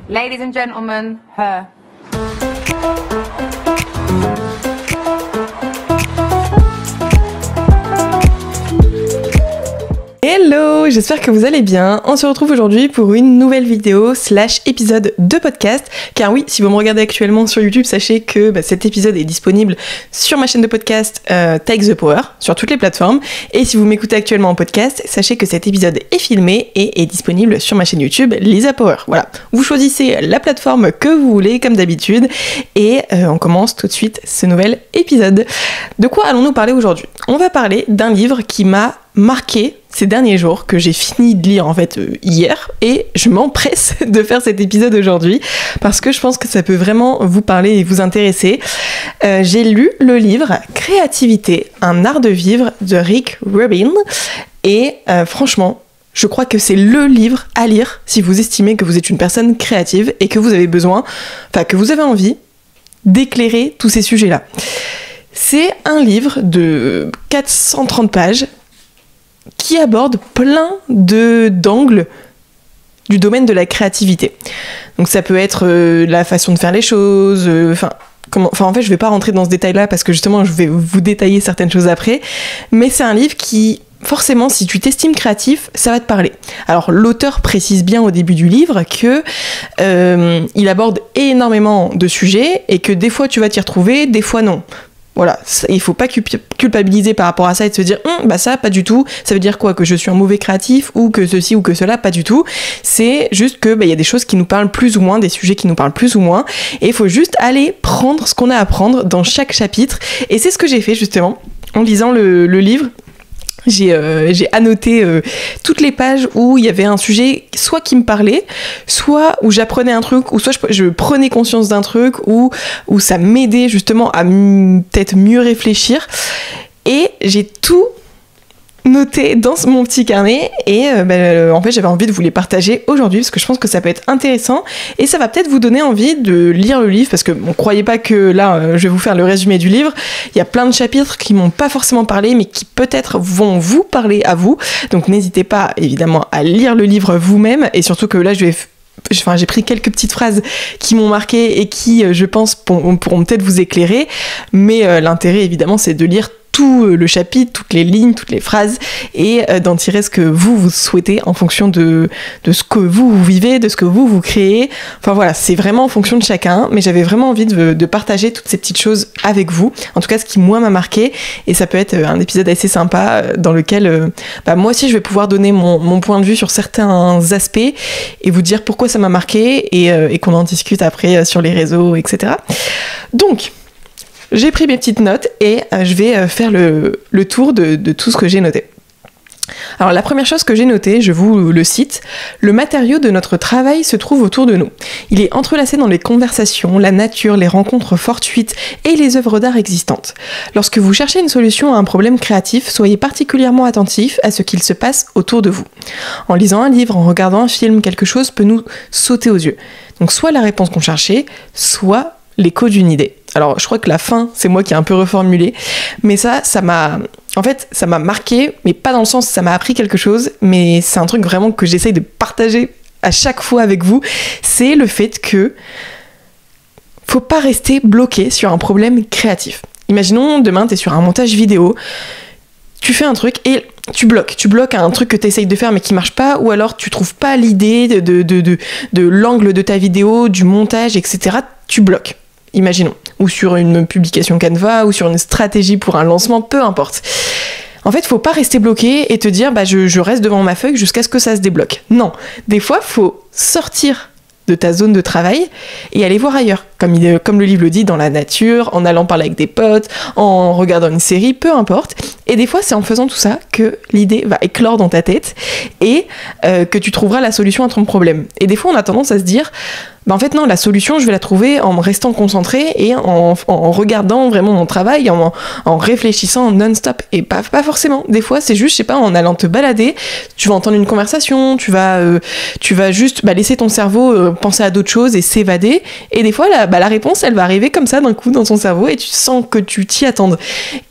Ladies and gentlemen, her. Hello, j'espère que vous allez bien. On se retrouve aujourd'hui pour une nouvelle vidéo / épisode de podcast. Car oui, si vous me regardez actuellement sur YouTube, sachez que cet épisode est disponible sur ma chaîne de podcast Take the Power, sur toutes les plateformes. Et si vous m'écoutez actuellement en podcast, sachez que cet épisode est filmé et est disponible sur ma chaîne YouTube Lisa Power. Voilà, vous choisissez la plateforme que vous voulez comme d'habitude. Et on commence tout de suite ce nouvel épisode. De quoi allons-nous parler aujourd'hui ? On va parler d'un livre qui m'a marqué ces derniers jours, que j'ai fini de lire en fait hier, et je m'empresse de faire cet épisode aujourd'hui parce que je pense que ça peut vraiment vous parler et vous intéresser. J'ai lu le livre Créativité, un art de vivre de Rick Rubin, et franchement, je crois que c'est le livre à lire si vous estimez que vous êtes une personne créative et que vous avez besoin, que vous avez envie d'éclairer tous ces sujets-là. C'est un livre de 430 pages qui aborde plein d'angles du domaine de la créativité. Donc ça peut être la façon de faire les choses, en fait je vais pas rentrer dans ce détail-là parce que justement je vais vous détailler certaines choses après, mais c'est un livre qui, forcément, si tu t'estimes créatif, ça va te parler. Alors l'auteur précise bien au début du livre que il aborde énormément de sujets et que des fois tu vas t'y retrouver, des fois non. Voilà, il faut pas culpabiliser par rapport à ça et de se dire ça pas du tout, ça veut dire quoi, que je suis un mauvais créatif ou que ceci ou que cela, pas du tout. C'est juste que y a des choses qui nous parlent plus ou moins, des sujets qui nous parlent plus ou moins, et il faut juste aller prendre ce qu'on a à prendre dans chaque chapitre. Et c'est ce que j'ai fait justement en lisant le livre. J'ai annoté toutes les pages où il y avait un sujet soit qui me parlait, soit où j'apprenais un truc, ou soit je prenais conscience d'un truc, ou où ça m'aidait justement à peut-être mieux réfléchir. Et j'ai tout noté dans mon petit carnet et en fait j'avais envie de vous les partager aujourd'hui parce que je pense que ça peut être intéressant et ça va peut-être vous donner envie de lire le livre parce que croyez pas que là je vais vous faire le résumé du livre, il y a plein de chapitres qui m'ont pas forcément parlé mais qui peut-être vont vous parler à vous, donc n'hésitez pas évidemment à lire le livre vous-même et surtout que là j'ai pris quelques petites phrases qui m'ont marqué et qui je pense pourront peut-être vous éclairer, mais l'intérêt évidemment c'est de lire tout le chapitre, toutes les lignes, toutes les phrases et d'en tirer ce que vous souhaitez en fonction de ce que vous vivez, de ce que vous créez. Enfin voilà, c'est vraiment en fonction de chacun, mais j'avais vraiment envie de partager toutes ces petites choses avec vous. En tout cas, ce qui moi m'a marqué, et ça peut être un épisode assez sympa dans lequel moi aussi je vais pouvoir donner mon point de vue sur certains aspects et vous dire pourquoi ça m'a marqué et qu'on en discute après sur les réseaux, etc. Donc, j'ai pris mes petites notes et je vais faire le tour de tout ce que j'ai noté. Alors la première chose que j'ai notée, je vous le cite, le matériau de notre travail se trouve autour de nous. Il est entrelacé dans les conversations, la nature, les rencontres fortuites et les œuvres d'art existantes. Lorsque vous cherchez une solution à un problème créatif, soyez particulièrement attentif à ce qu'il se passe autour de vous. En lisant un livre, en regardant un film, quelque chose peut nous sauter aux yeux. Donc soit la réponse qu'on cherchait, soit l'écho d'une idée. Alors, je crois que la fin, c'est moi qui ai un peu reformulé, mais ça m'a marqué, mais pas dans le sens, ça m'a appris quelque chose, mais c'est un truc vraiment que j'essaye de partager à chaque fois avec vous, c'est le fait que faut pas rester bloqué sur un problème créatif. Imaginons, demain, t'es sur un montage vidéo, tu fais un truc et tu bloques un truc que tu essayes de faire mais qui marche pas, ou alors tu trouves pas l'idée de l'angle de ta vidéo, du montage, etc. Tu bloques. Imaginons, ou sur une publication Canva, ou sur une stratégie pour un lancement, peu importe. En fait, faut pas rester bloqué et te dire je reste devant ma feuille jusqu'à ce que ça se débloque. Non, des fois, faut sortir de ta zone de travail et aller voir ailleurs. Comme le livre le dit, dans la nature, en allant parler avec des potes, en regardant une série, peu importe. Et des fois, c'est en faisant tout ça que l'idée va éclore dans ta tête et que tu trouveras la solution à ton problème. Et des fois, on a tendance à se dire en fait non, la solution je vais la trouver en restant concentré et en regardant vraiment mon travail, en réfléchissant non-stop, et pas forcément. Des fois c'est juste, je sais pas, en allant te balader, tu vas entendre une conversation, tu vas juste laisser ton cerveau penser à d'autres choses et s'évader, et des fois la réponse elle va arriver comme ça d'un coup dans ton cerveau et tu sens que tu t'y attendes.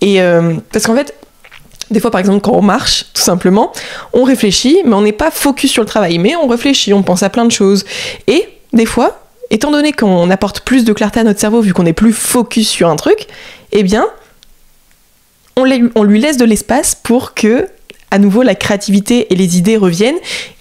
Et parce qu'en fait des fois, par exemple, quand on marche, tout simplement, on réfléchit, mais on n'est pas focus sur le travail, mais on réfléchit, on pense à plein de choses. Et des fois, étant donné qu'on apporte plus de clarté à notre cerveau vu qu'on est plus focus sur un truc, eh bien, on lui laisse de l'espace pour que, à nouveau, la créativité et les idées reviennent,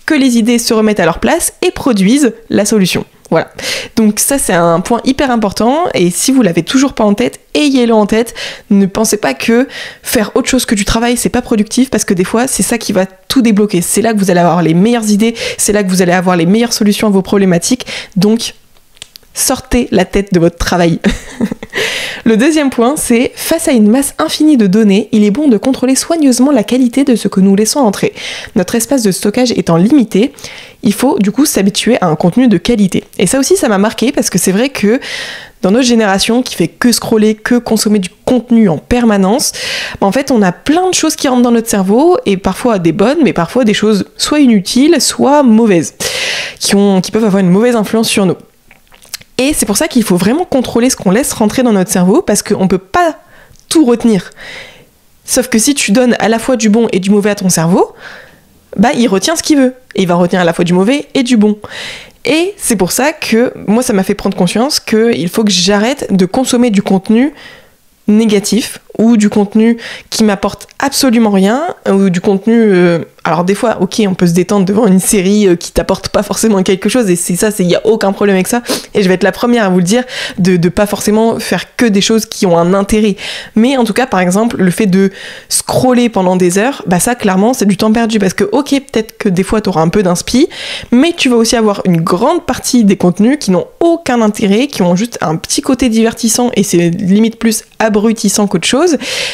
que les idées se remettent à leur place et produisent la solution. Voilà. Donc ça, c'est un point hyper important, et si vous l'avez toujours pas en tête, ayez-le en tête. Ne pensez pas que faire autre chose que du travail, c'est pas productif, parce que des fois, c'est ça qui va tout débloquer. C'est là que vous allez avoir les meilleures idées, c'est là que vous allez avoir les meilleures solutions à vos problématiques. Donc, sortez la tête de votre travail. Le deuxième point, c'est face à une masse infinie de données, il est bon de contrôler soigneusement la qualité de ce que nous laissons entrer. Notre espace de stockage étant limité, il faut du coup s'habituer à un contenu de qualité. Et ça aussi, ça m'a marqué parce que c'est vrai que dans notre génération qui fait que scroller, que consommer du contenu en permanence, en fait, on a plein de choses qui rentrent dans notre cerveau, et parfois des bonnes, mais parfois des choses soit inutiles, soit mauvaises, qui peuvent avoir une mauvaise influence sur nous. Et c'est pour ça qu'il faut vraiment contrôler ce qu'on laisse rentrer dans notre cerveau, parce qu'on ne peut pas tout retenir. Sauf que si tu donnes à la fois du bon et du mauvais à ton cerveau, bah il retient ce qu'il veut. Et il va retenir à la fois du mauvais et du bon. Et c'est pour ça que moi, ça m'a fait prendre conscience qu'il faut que j'arrête de consommer du contenu négatif, ou du contenu qui m'apporte absolument rien, ou du contenu... alors des fois, ok, on peut se détendre devant une série qui t'apporte pas forcément quelque chose, et c'est ça, il y a aucun problème avec ça, et je vais être la première à vous le dire, de pas forcément faire que des choses qui ont un intérêt. Mais en tout cas, par exemple, le fait de scroller pendant des heures, bah ça, clairement, c'est du temps perdu, parce que ok, peut-être que des fois, t'auras un peu d'inspi, mais tu vas aussi avoir une grande partie des contenus qui n'ont aucun intérêt, qui ont juste un petit côté divertissant, et c'est limite plus abrutissant qu'autre chose.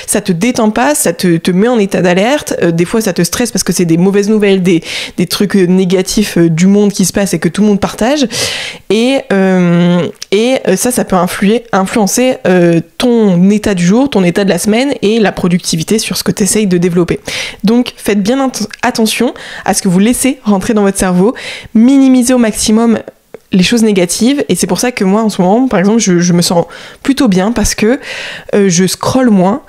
Ça te détend pas, ça te met en état d'alerte, des fois ça te stresse parce que c'est des mauvaises nouvelles, des trucs négatifs du monde qui se passe et que tout le monde partage, et ça peut influencer ton état du jour, ton état de la semaine et la productivité sur ce que tu essayes de développer. Donc faites bien attention à ce que vous laissez rentrer dans votre cerveau, minimisez au maximum les choses négatives, et c'est pour ça que moi en ce moment, par exemple, je me sens plutôt bien parce que je scrolle moins,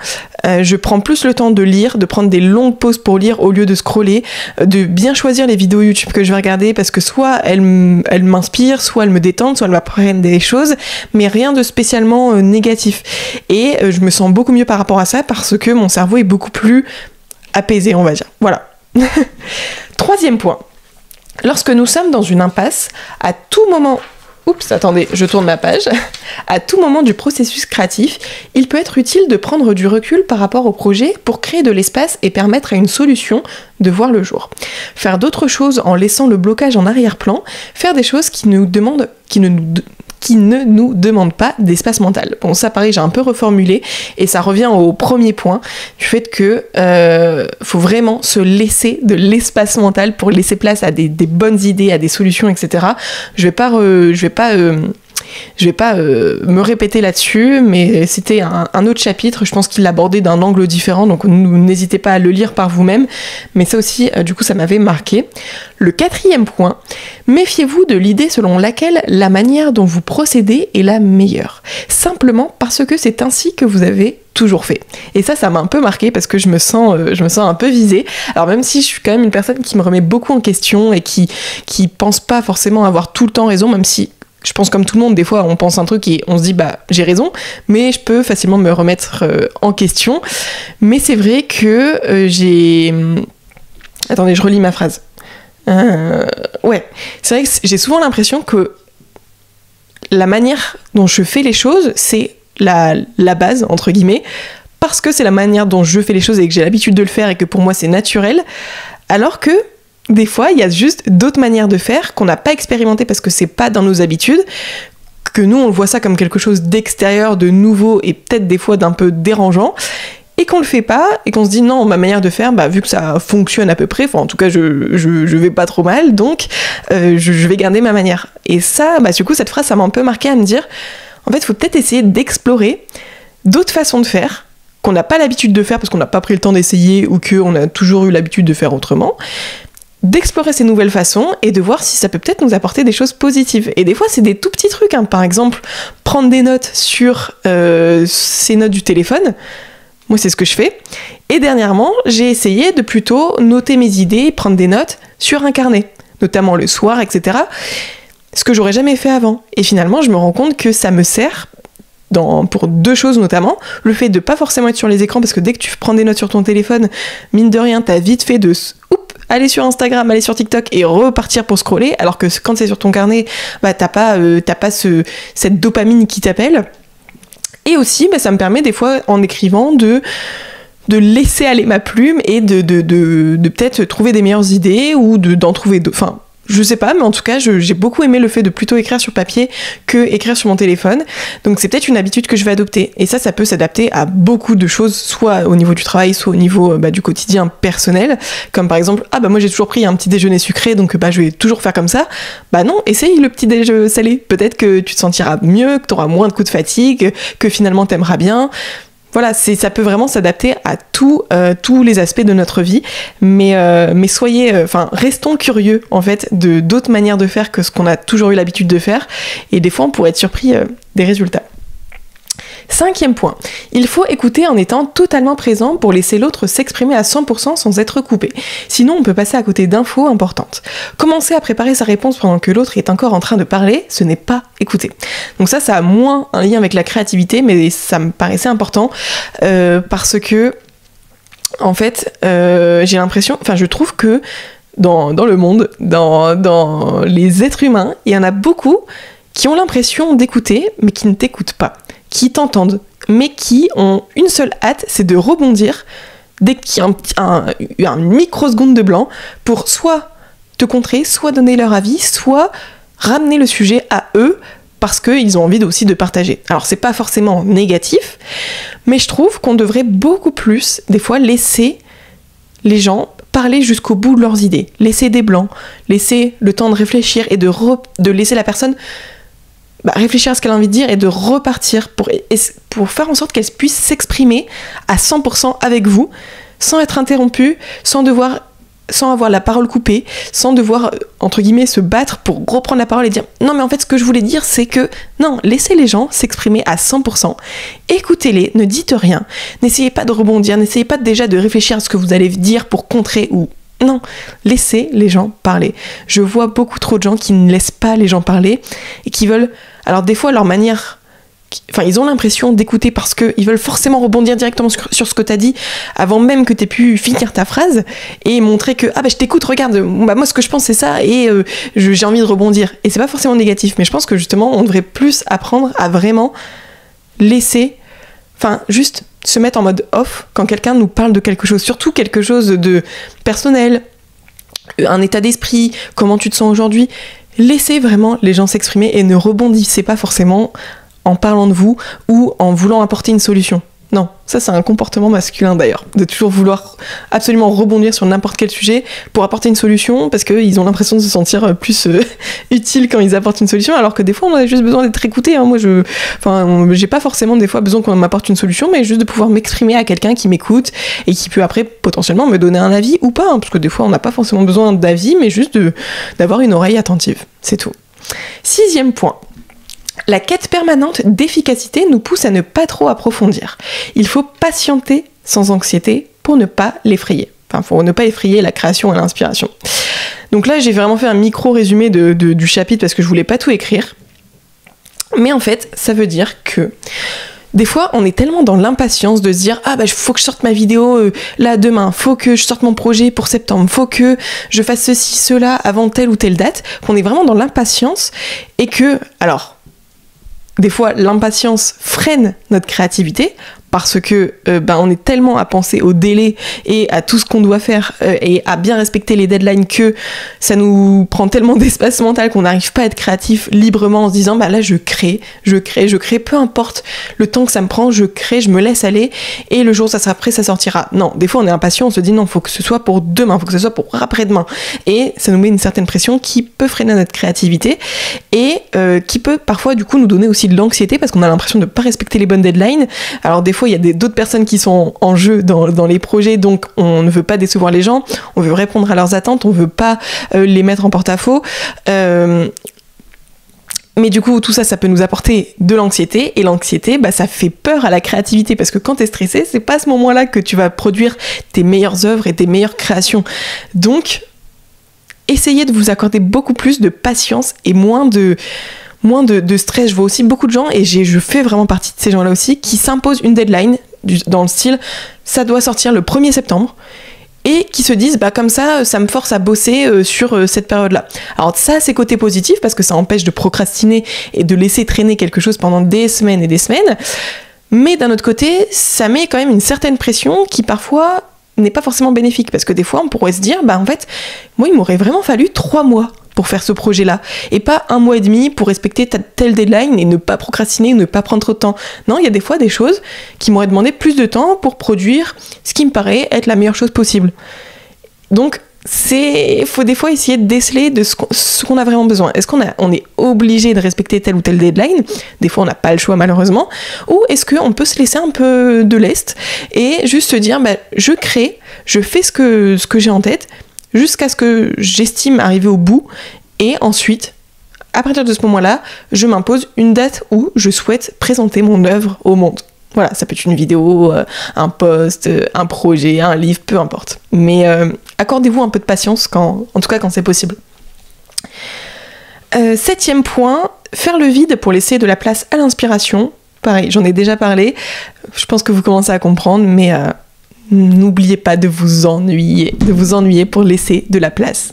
je prends plus le temps de lire, de prendre des longues pauses pour lire au lieu de scroller, de bien choisir les vidéos YouTube que je vais regarder, parce que soit elles m'inspirent, soit elles me détendent, soit elles m'apprennent des choses, mais rien de spécialement négatif. Et je me sens beaucoup mieux par rapport à ça, parce que mon cerveau est beaucoup plus apaisé, on va dire. Voilà. Troisième point. Lorsque nous sommes dans une impasse, à tout moment... Oups, attendez, je tourne ma page. À tout moment du processus créatif, il peut être utile de prendre du recul par rapport au projet pour créer de l'espace et permettre à une solution de voir le jour. Faire d'autres choses en laissant le blocage en arrière-plan, faire des choses qui ne nous demandent pas d'espace mental. Bon, ça pareil, j'ai un peu reformulé, et ça revient au premier point, du fait que faut vraiment se laisser de l'espace mental pour laisser place à des bonnes idées, à des solutions, etc. Je vais pas me répéter là-dessus, mais c'était un autre chapitre, je pense qu'il l'abordait d'un angle différent, donc n'hésitez pas à le lire par vous-même, mais ça aussi, du coup, ça m'avait marqué. Le quatrième point, méfiez-vous de l'idée selon laquelle la manière dont vous procédez est la meilleure, simplement parce que c'est ainsi que vous avez toujours fait. Et ça m'a un peu marqué parce que je me sens un peu visée. Alors même si je suis quand même une personne qui me remet beaucoup en question et qui pense pas forcément avoir tout le temps raison, même si je pense comme tout le monde, des fois on pense un truc et on se dit bah j'ai raison, mais je peux facilement me remettre en question. Mais c'est vrai que Attendez, je relis ma phrase. Ouais, c'est vrai que j'ai souvent l'impression que la manière dont je fais les choses, c'est la base, entre guillemets, parce que c'est la manière dont je fais les choses et que j'ai l'habitude de le faire et que pour moi c'est naturel, alors que des fois, il y a juste d'autres manières de faire qu'on n'a pas expérimenté parce que c'est pas dans nos habitudes, que nous, on voit ça comme quelque chose d'extérieur, de nouveau et peut-être des fois d'un peu dérangeant, et qu'on le fait pas, et qu'on se dit non, ma manière de faire, bah, vu que ça fonctionne à peu près, enfin en tout cas je vais pas trop mal, donc je vais garder ma manière. Et ça, bah, du coup, cette phrase, ça m'a un peu marqué à me dire, en fait, il faut peut-être essayer d'explorer d'autres façons de faire, qu'on n'a pas l'habitude de faire parce qu'on n'a pas pris le temps d'essayer, ou qu'on a toujours eu l'habitude de faire autrement, d'explorer ces nouvelles façons et de voir si ça peut peut-être nous apporter des choses positives. Et des fois, c'est des tout petits trucs, hein. Par exemple, prendre des notes sur ces notes du téléphone. Moi, c'est ce que je fais. Et dernièrement, j'ai essayé de plutôt noter mes idées, prendre des notes sur un carnet, notamment le soir, etc. ce que j'aurais jamais fait avant. Et finalement, je me rends compte que ça me sert pour 2 choses notamment. Le fait de pas forcément être sur les écrans, parce que dès que tu prends des notes sur ton téléphone, mine de rien, t'as vite fait de aller sur Instagram, aller sur TikTok et repartir pour scroller, alors que quand c'est sur ton carnet, bah t'as pas cette dopamine qui t'appelle. Et aussi, bah, ça me permet des fois, en écrivant, de laisser aller ma plume et de peut-être trouver des meilleures idées ou d'en trouver d'autres. Enfin, je sais pas, mais en tout cas, j'ai beaucoup aimé le fait de plutôt écrire sur papier que écrire sur mon téléphone. Donc c'est peut-être une habitude que je vais adopter. Et ça peut s'adapter à beaucoup de choses, soit au niveau du travail, soit au niveau du quotidien personnel. Comme par exemple, moi j'ai toujours pris un petit déjeuner sucré, donc je vais toujours faire comme ça. Bah non, essaye le petit déjeuner salé. Peut-être que tu te sentiras mieux, que tu auras moins de coups de fatigue, que finalement t'aimeras bien. Voilà, ça peut vraiment s'adapter à tous les aspects de notre vie, mais restons curieux en fait de d'autres manières de faire que ce qu'on a toujours eu l'habitude de faire, et des fois on pourrait être surpris des résultats. 5e point, il faut écouter en étant totalement présent pour laisser l'autre s'exprimer à 100% sans être coupé. Sinon, on peut passer à côté d'infos importantes. Commencer à préparer sa réponse pendant que l'autre est encore en train de parler, ce n'est pas écouter. Donc ça a moins un lien avec la créativité, mais ça me paraissait important parce que, en fait, j'ai l'impression, je trouve que dans le monde, dans les êtres humains, il y en a beaucoup qui ont l'impression d'écouter, mais qui ne t'écoutent pas, qui t'entendent, mais qui ont une seule hâte, c'est de rebondir dès qu'il y a une microseconde de blanc pour soit te contrer, soit donner leur avis, soit ramener le sujet à eux parce qu'ils ont envie aussi de partager. Alors c'est pas forcément négatif, mais je trouve qu'on devrait beaucoup plus, des fois, laisser les gens parler jusqu'au bout de leurs idées, laisser des blancs, laisser le temps de réfléchir et de laisser la personne réfléchir à ce qu'elle a envie de dire et de repartir pour faire en sorte qu'elle puisse s'exprimer à 100% avec vous, sans être interrompue, sans avoir la parole coupée, sans devoir, entre guillemets, se battre pour reprendre la parole et dire « Non, mais en fait, ce que je voulais dire, c'est que... » Non, laissez les gens s'exprimer à 100%, écoutez-les, ne dites rien, n'essayez pas de rebondir, n'essayez pas déjà de réfléchir à ce que vous allez dire pour contrer ou... Non, laissez les gens parler. Je vois beaucoup trop de gens qui ne laissent pas les gens parler et qui veulent... Alors des fois, leur manière... ils ont l'impression d'écouter parce qu'ils veulent forcément rebondir directement sur ce que t'as dit avant même que t'aies pu finir ta phrase et montrer que je t'écoute, regarde, moi ce que je pense c'est ça et j'ai envie de rebondir. Et c'est pas forcément négatif, mais je pense que justement on devrait plus apprendre à vraiment laisser... juste se mettre en mode off quand quelqu'un nous parle de quelque chose, surtout quelque chose de personnel, un état d'esprit, comment tu te sens aujourd'hui. Laissez vraiment les gens s'exprimer et ne rebondissez pas forcément en parlant de vous ou en voulant apporter une solution. Non, ça c'est un comportement masculin d'ailleurs, de toujours vouloir absolument rebondir sur n'importe quel sujet pour apporter une solution parce qu'ils ont l'impression de se sentir plus utiles quand ils apportent une solution, alors que des fois on a juste besoin d'être écouté. Moi j'ai pas forcément des fois besoin qu'on m'apporte une solution, mais juste de pouvoir m'exprimer à quelqu'un qui m'écoute et qui peut après potentiellement me donner un avis ou pas, parce que des fois on n'a pas forcément besoin d'avis, mais juste d'avoir une oreille attentive, c'est tout. 6e point. La quête permanente d'efficacité nous pousse à ne pas trop approfondir. Il faut patienter sans anxiété pour ne pas l'effrayer. Pour ne pas effrayer la création et l'inspiration. Donc là, j'ai vraiment fait un micro-résumé du chapitre parce que je voulais pas tout écrire. Mais en fait, ça veut dire que des fois, on est tellement dans l'impatience de se dire « Ah faut que je sorte ma vidéo là demain, faut que je sorte mon projet pour septembre, faut que je fasse ceci, cela avant telle ou telle date », qu'on est vraiment dans l'impatience et que... Alors, des fois, l'impatience freine notre créativité parce que on est tellement à penser au délai et à tout ce qu'on doit faire et à bien respecter les deadlines que ça nous prend tellement d'espace mental qu'on n'arrive pas à être créatif librement en se disant là je crée, peu importe le temps que ça me prend, je crée, je me laisse aller et le jour où ça sera prêt, ça sortira. Non, des fois on est impatient, on se dit non, faut que ce soit pour demain, faut que ce soit pour après-demain et ça nous met une certaine pression qui peut freiner notre créativité et qui peut parfois du coup nous donner aussi de l'anxiété parce qu'on a l'impression de ne pas respecter les bonnes deadlines. Alors des fois il y a d'autres personnes qui sont en jeu dans les projets, donc on ne veut pas décevoir les gens, on veut répondre à leurs attentes, on veut pas les mettre en porte-à-faux. Mais du coup, tout ça, ça peut nous apporter de l'anxiété, et l'anxiété, ça fait peur à la créativité, parce que quand t'es stressé, c'est pas à ce moment-là que tu vas produire tes meilleures œuvres et tes meilleures créations. Donc, essayez de vous accorder beaucoup plus de patience et moins de stress. Je vois aussi beaucoup de gens, et je fais vraiment partie de ces gens-là aussi, qui s'imposent une deadline dans le style ça doit sortir le 1er septembre, et qui se disent comme ça me force à bosser sur cette période-là. Alors ça, c'est côté positif parce que ça empêche de procrastiner et de laisser traîner quelque chose pendant des semaines et des semaines, mais d'un autre côté, ça met quand même une certaine pression qui parfois n'est pas forcément bénéfique, parce que des fois on pourrait se dire en fait moi il m'aurait vraiment fallu 3 mois pour faire ce projet-là, et pas 1 mois et demi pour respecter telle deadline et ne pas procrastiner, ne pas prendre trop de temps. Non, il y a des fois des choses qui m'auraient demandé plus de temps pour produire ce qui me paraît être la meilleure chose possible. Donc faut des fois essayer de déceler de ce qu'on a vraiment besoin. Est-ce qu'on est obligé de respecter telle ou telle deadline? Des fois on n'a pas le choix malheureusement. Ou est-ce qu'on peut se laisser un peu de lest et juste se dire je crée, je fais ce que j'ai en tête jusqu'à ce que j'estime arriver au bout, et ensuite, à partir de ce moment-là, je m'impose une date où je souhaite présenter mon œuvre au monde. Voilà, ça peut être une vidéo, un post, un projet, un livre, peu importe. Mais accordez-vous un peu de patience, en tout cas quand c'est possible. 7e point, faire le vide pour laisser de la place à l'inspiration. Pareil, j'en ai déjà parlé, je pense que vous commencez à comprendre, mais n'oubliez pas de vous ennuyer pour laisser de la place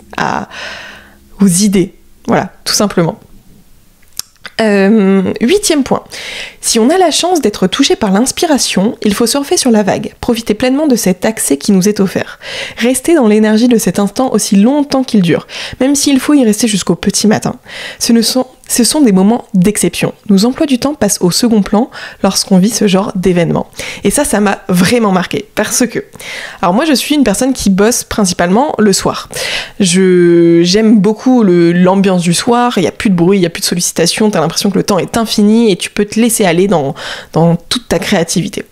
aux idées. Voilà, tout simplement. 8e point. Si on a la chance d'être touché par l'inspiration, il faut surfer sur la vague. Profitez pleinement de cet accès qui nous est offert. Restez dans l'énergie de cet instant aussi longtemps qu'il dure, même s'il faut y rester jusqu'au petit matin. Ce sont des moments d'exception. Nos emplois du temps passent au second plan lorsqu'on vit ce genre d'événement. Et ça m'a vraiment marqué, parce que... Alors moi, je suis une personne qui bosse principalement le soir. J'aime beaucoup l'ambiance du soir, il n'y a plus de bruit, il n'y a plus de sollicitations, t'as l'impression que le temps est infini et tu peux te laisser aller dans toute ta créativité.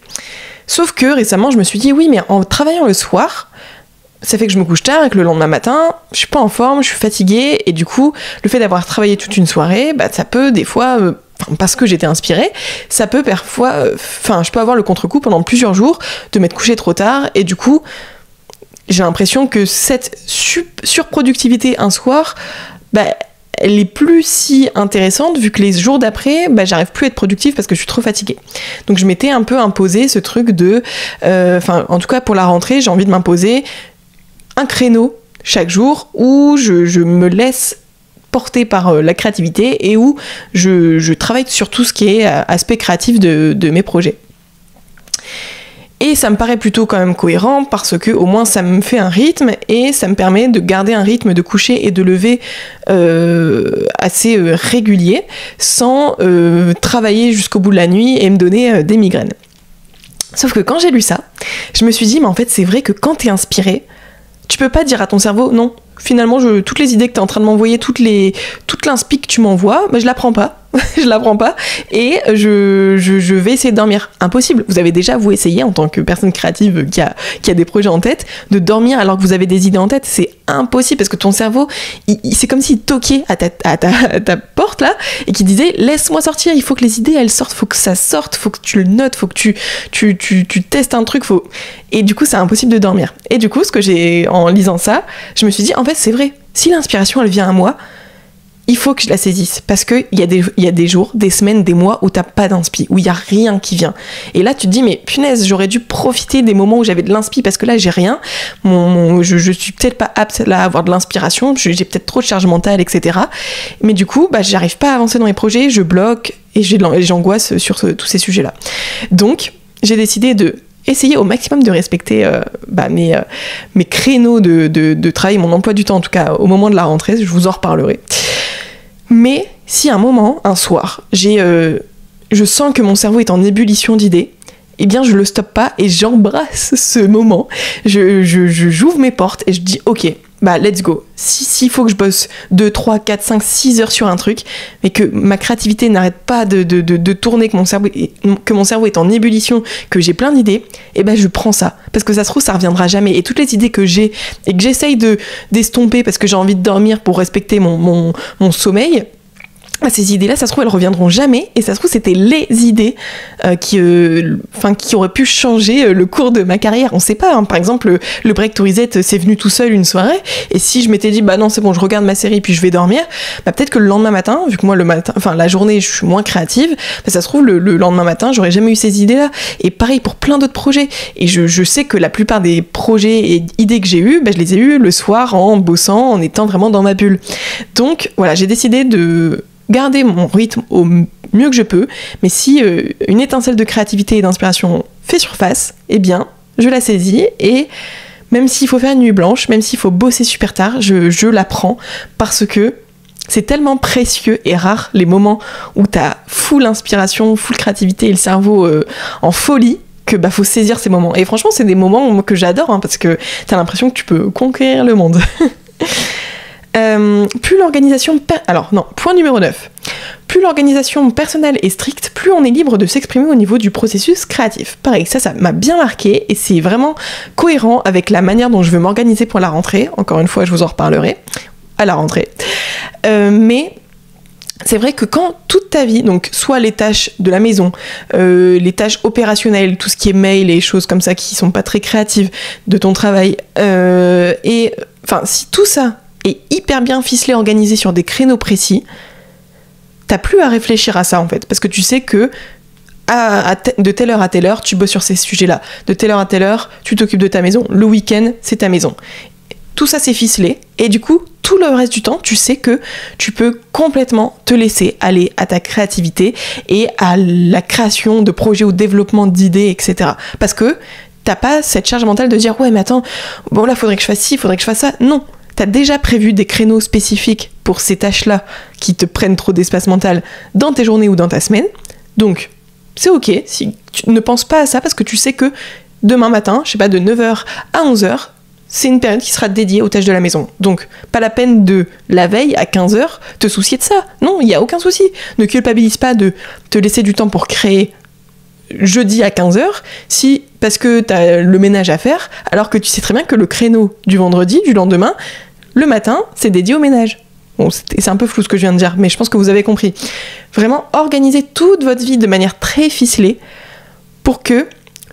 Sauf que récemment, je me suis dit, oui, mais en travaillant le soir, ça fait que je me couche tard et que le lendemain matin, je suis pas en forme, je suis fatiguée, et du coup, le fait d'avoir travaillé toute une soirée, ça peut des fois, parce que j'étais inspirée, ça peut parfois, je peux avoir le contre-coup pendant plusieurs jours de m'être couchée trop tard, et du coup, j'ai l'impression que cette surproductivité un soir, elle est plus si intéressante, vu que les jours d'après, j'arrive plus à être productive parce que je suis trop fatiguée. Donc je m'étais un peu imposé ce truc de... en tout cas pour la rentrée, j'ai envie de m'imposer un créneau chaque jour où je me laisse porter par la créativité et où je travaille sur tout ce qui est aspect créatif de mes projets. Et ça me paraît plutôt quand même cohérent, parce que au moins ça me fait un rythme et ça me permet de garder un rythme de coucher et de lever assez régulier, sans travailler jusqu'au bout de la nuit et me donner des migraines. Sauf que quand j'ai lu ça, je me suis dit, mais en fait c'est vrai que quand t'es inspiré, tu peux pas dire à ton cerveau, non, finalement toutes les idées que t'es en train de m'envoyer, toute l'inspi que tu m'envoies, je la prends pas. Je la prends pas et je vais essayer de dormir. Impossible. Vous avez déjà, vous, essayé en tant que personne créative qui a des projets en tête, de dormir alors que vous avez des idées en tête. C'est impossible, parce que ton cerveau, c'est comme s'il toquait à ta porte là et qui disait, laisse-moi sortir, il faut que les idées elles sortent, faut que ça sorte, faut que tu le notes, faut que tu testes un truc, et du coup c'est impossible de dormir. Et du coup, en lisant ça, je me suis dit, en fait c'est vrai, si l'inspiration elle vient à moi, il faut que je la saisisse, parce qu'il y a des jours, des semaines, des mois où t'as pas d'inspi, où il y a rien qui vient. Et là, tu te dis, mais punaise, j'aurais dû profiter des moments où j'avais de l'inspi, parce que là, j'ai rien. Je suis peut-être pas apte là à avoir de l'inspiration, j'ai peut-être trop de charge mentale, etc. Mais du coup, j'arrive pas à avancer dans mes projets, je bloque, et j'angoisse sur tous ces sujets-là. Donc, j'ai décidé de essayer au maximum de respecter mes créneaux de travail, mon emploi du temps, en tout cas au moment de la rentrée, je vous en reparlerai. Mais si à un moment, un soir, je sens que mon cerveau est en ébullition d'idées, eh bien je le stoppe pas et j'embrasse ce moment. J'ouvre mes portes et je dis ok, let's go. S'il faut que je bosse 2, 3, 4, 5, 6 heures sur un truc, mais que ma créativité n'arrête pas de tourner, que mon cerveau est en ébullition, que j'ai plein d'idées, je prends ça. Parce que ça se trouve, ça reviendra jamais. Et toutes les idées que j'ai et que j'essaye d'estomper parce que j'ai envie de dormir pour respecter mon sommeil, ces idées-là, ça se trouve, elles reviendront jamais, et ça se trouve, c'était les idées qui auraient pu changer le cours de ma carrière. On sait pas, hein. Par exemple, le break to reset, c'est venu tout seul une soirée, et si je m'étais dit, bah non, c'est bon, je regarde ma série, puis je vais dormir, bah peut-être que le lendemain matin, vu que moi, la journée, je suis moins créative, bah ça se trouve, le lendemain matin, j'aurais jamais eu ces idées-là. Et pareil pour plein d'autres projets. Et je sais que la plupart des projets et idées que j'ai eues, bah je les ai eues le soir en bossant, en étant vraiment dans ma bulle. Donc, voilà, j'ai décidé de garder mon rythme au mieux que je peux, mais si une étincelle de créativité et d'inspiration fait surface, eh bien, je la saisis, et même s'il faut faire une nuit blanche, même s'il faut bosser super tard, je la prends, parce que c'est tellement précieux et rare les moments où t'as full inspiration, full créativité et le cerveau en folie, que bah faut saisir ces moments. Et franchement, c'est des moments que j'adore, hein, parce que t'as l'impression que tu peux conquérir le monde. Plus l'organisation... point numéro 9. Plus l'organisation personnelle est stricte, plus on est libre de s'exprimer au niveau du processus créatif. Pareil, ça m'a bien marqué, et c'est vraiment cohérent avec la manière dont je veux m'organiser pour la rentrée. Encore une fois, je vous en reparlerai à la rentrée. Mais c'est vrai que quand toute ta vie, donc soit les tâches de la maison, les tâches opérationnelles, tout ce qui est mail et choses comme ça qui sont pas très créatives de ton travail, si tout ça est hyper bien ficelé, organisé sur des créneaux précis, t'as plus à réfléchir à ça en fait, parce que tu sais que de telle heure à telle heure, tu bosses sur ces sujets-là, de telle heure à telle heure, tu t'occupes de ta maison, le week-end, c'est ta maison. Tout ça c'est ficelé, et du coup, tout le reste du temps, tu sais que tu peux complètement te laisser aller à ta créativité et à la création de projets ou développement d'idées, etc. Parce que t'as pas cette charge mentale de dire « Ouais, mais attends, bon là, faudrait que je fasse ci, faudrait que je fasse ça. » Non, t'as déjà prévu des créneaux spécifiques pour ces tâches-là qui te prennent trop d'espace mental dans tes journées ou dans ta semaine. Donc, c'est ok si tu ne penses pas à ça, parce que tu sais que demain matin, je sais pas, de 9h à 11h, c'est une période qui sera dédiée aux tâches de la maison. Donc, pas la peine de, la veille, à 15h, te soucier de ça. Non, il n'y a aucun souci. Ne culpabilise pas de te laisser du temps pour créer jeudi à 15h, parce que t'as le ménage à faire, alors que tu sais très bien que le créneau du vendredi, du lendemain, le matin, c'est dédié au ménage. Bon, c'est un peu flou ce que je viens de dire, mais je pense que vous avez compris. Vraiment, organisez toute votre vie de manière très ficelée pour que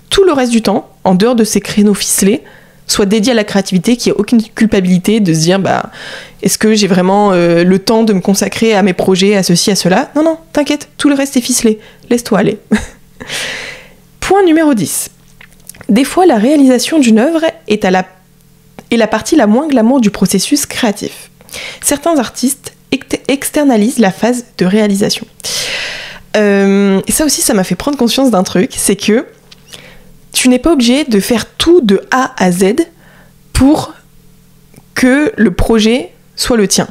tout le reste du temps, en dehors de ces créneaux ficelés, soit dédié à la créativité, qu'il n'y ait aucune culpabilité de se dire est-ce que j'ai vraiment le temps de me consacrer à mes projets, à ceci, à cela. Non, t'inquiète, tout le reste est ficelé. Laisse-toi aller. Point numéro 10. Des fois, la réalisation d'une œuvre est la partie la moins glamour du processus créatif. Certains artistes externalisent la phase de réalisation. Et ça aussi, ça m'a fait prendre conscience d'un truc, c'est que tu n'es pas obligé de faire tout de A à Z pour que le projet soit le tien.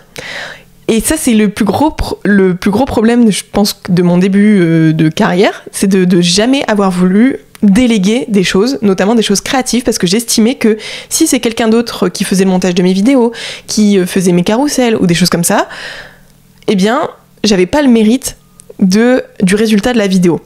Et ça, c'est le plus gros problème, je pense, de mon début de carrière, c'est de jamais avoir voulu déléguer des choses, notamment des choses créatives, parce que j'estimais que si c'est quelqu'un d'autre qui faisait le montage de mes vidéos, qui faisait mes carousels ou des choses comme ça, eh bien, j'avais pas le mérite du résultat de la vidéo,